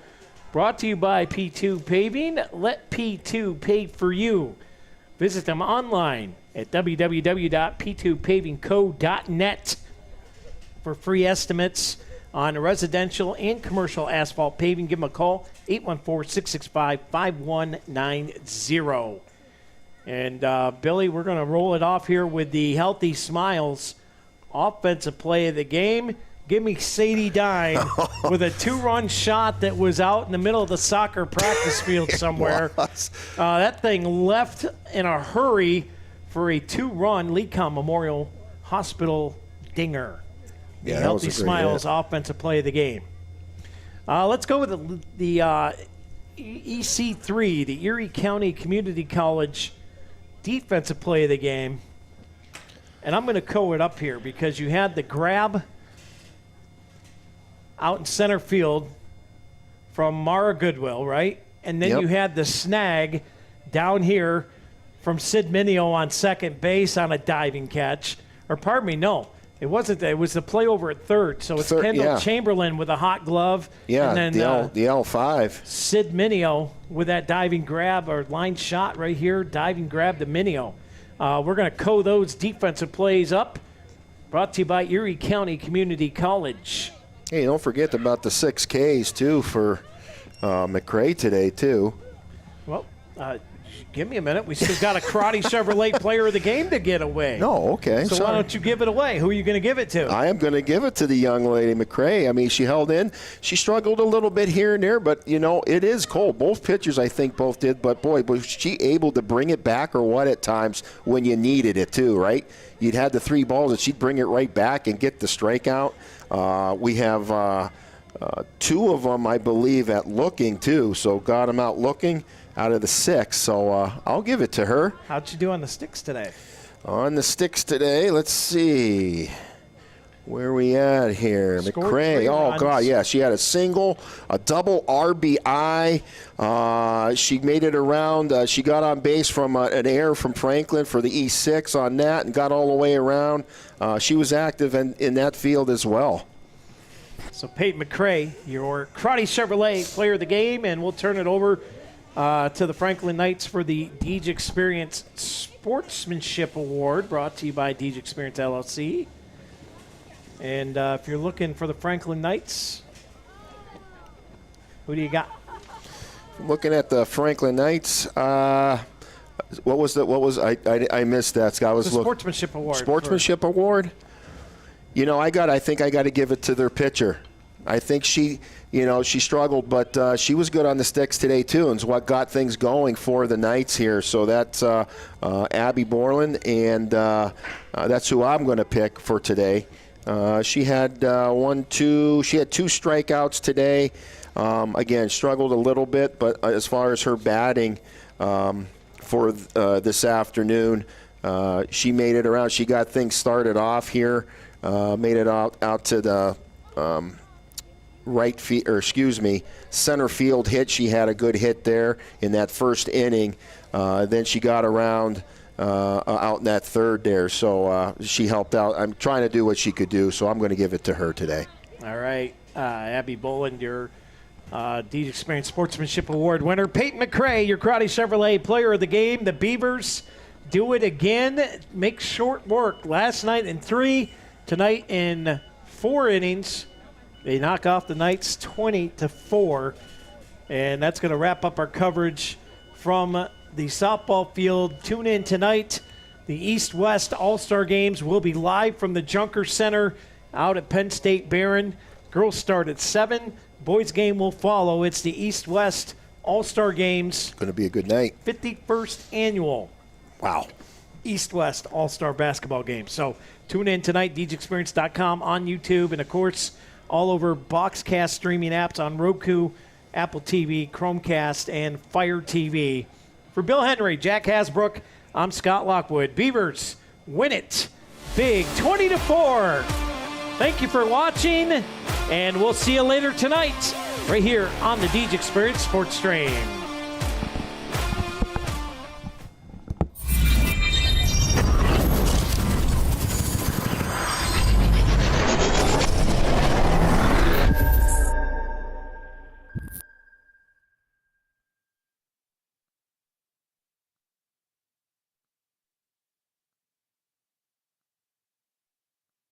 brought to you by P2 Paving. Let P2 pave for you. Visit them online at www.p2pavingco.net for free estimates on residential and commercial asphalt paving. Give them a call, 814-665-5190. And, Billy, we're going to roll it off here with the Healthy Smiles offensive play of the game. Give me Sadie Dine with a 2-run shot that was out in the middle of the soccer practice field somewhere. That thing left in a hurry for a 2-run Lecom Memorial Hospital dinger. The Healthy Smiles offensive play of the game. Let's go with the EC3, the Erie County Community College defensive play of the game. And I'm going to co it up here because you had the grab out in center field from Mara Goodwill, right? And then you had the snag down here from Sid Minio on second base on a diving catch. Or pardon me, no. It wasn't that. It was the play over at third. So it's Kendall Chamberlain with a hot glove. Yeah, and then, the L5. Sid Minio with that diving grab or line shot right here. Diving grab to Minio. We're going to co those defensive plays up. Brought to you by Erie County Community College. Hey, don't forget about the 6 Ks, too, for McRae today, too. Well, give me a minute. We still got a Karate Chevrolet player of the game to get away. No, okay. So why don't you give it away? Who are you going to give it to? I am going to give it to the young lady, McRae. I mean, she held in. She struggled a little bit here and there, but, you know, it is cold. Both pitchers, I think, both did. But, boy, was she able to bring it back or what at times when you needed it, too, right? You'd had the 3 balls, and she'd bring it right back and get the strikeout. We have 2 of them, I believe, at looking, too. So got them out looking out of the 6. So I'll give it to her. How'd you do on the sticks today? On the sticks today, let's see. Where are we at here? Scored McRae. 3 Oh, runs. God, yeah. She had a single, a double RBI. She made it around. She got on base from an error from Franklin for the E6 on that and got all the way around. She was active in that field as well. So Peyton McRae, your Karate Chevrolet player of the game, and we'll turn it over to the Franklin Knights for the Deej Experience Sportsmanship Award, brought to you by Deej Experience LLC. And if you're looking for the Franklin Knights, who do you got? Looking at the Franklin Knights, I missed that, Scott. The Sportsmanship Award. Sportsmanship Award? You know, I think I got to give it to their pitcher. I think she struggled, but she was good on the sticks today, too, and it's what got things going for the Knights here. So that's Abby Borland, and that's who I'm going to pick for today. She had she had 2 strikeouts today. Again, struggled a little bit, but as far as her batting for this afternoon, she made it around. She got things started off here, made it out to the center field hit. She had a good hit there in that first inning. Then she got around out in that third there. So she helped out. I'm trying to do what she could do, so I'm going to give it to her today. All right. Abby Boland, your Deej Experience Sportsmanship Award winner. Peyton McRae, your Karate Chevrolet player of the game. The Beavers do it again. Make short work. Last night in 3, tonight in 4 innings. They knock off the Knights 20-4. And that's going to wrap up our coverage from the softball field. Tune in tonight. The East-West All-Star Games will be live from the Junker Center out at Penn State Barron. Girls start at 7. Boys game will follow. It's the East-West All-Star Games. Going to be a good night. 51st annual. Wow. East-West All-Star basketball game. So tune in tonight, DeejExperience.com, on YouTube, and, of course, all over Boxcast streaming apps on Roku, Apple TV, Chromecast, and Fire TV. For Bill Henry, Jack Hasbrook, I'm Scott Lockwood. Beavers win it big, 20-4. Thank you for watching, and we'll see you later tonight right here on the Deej Experience Sports Stream.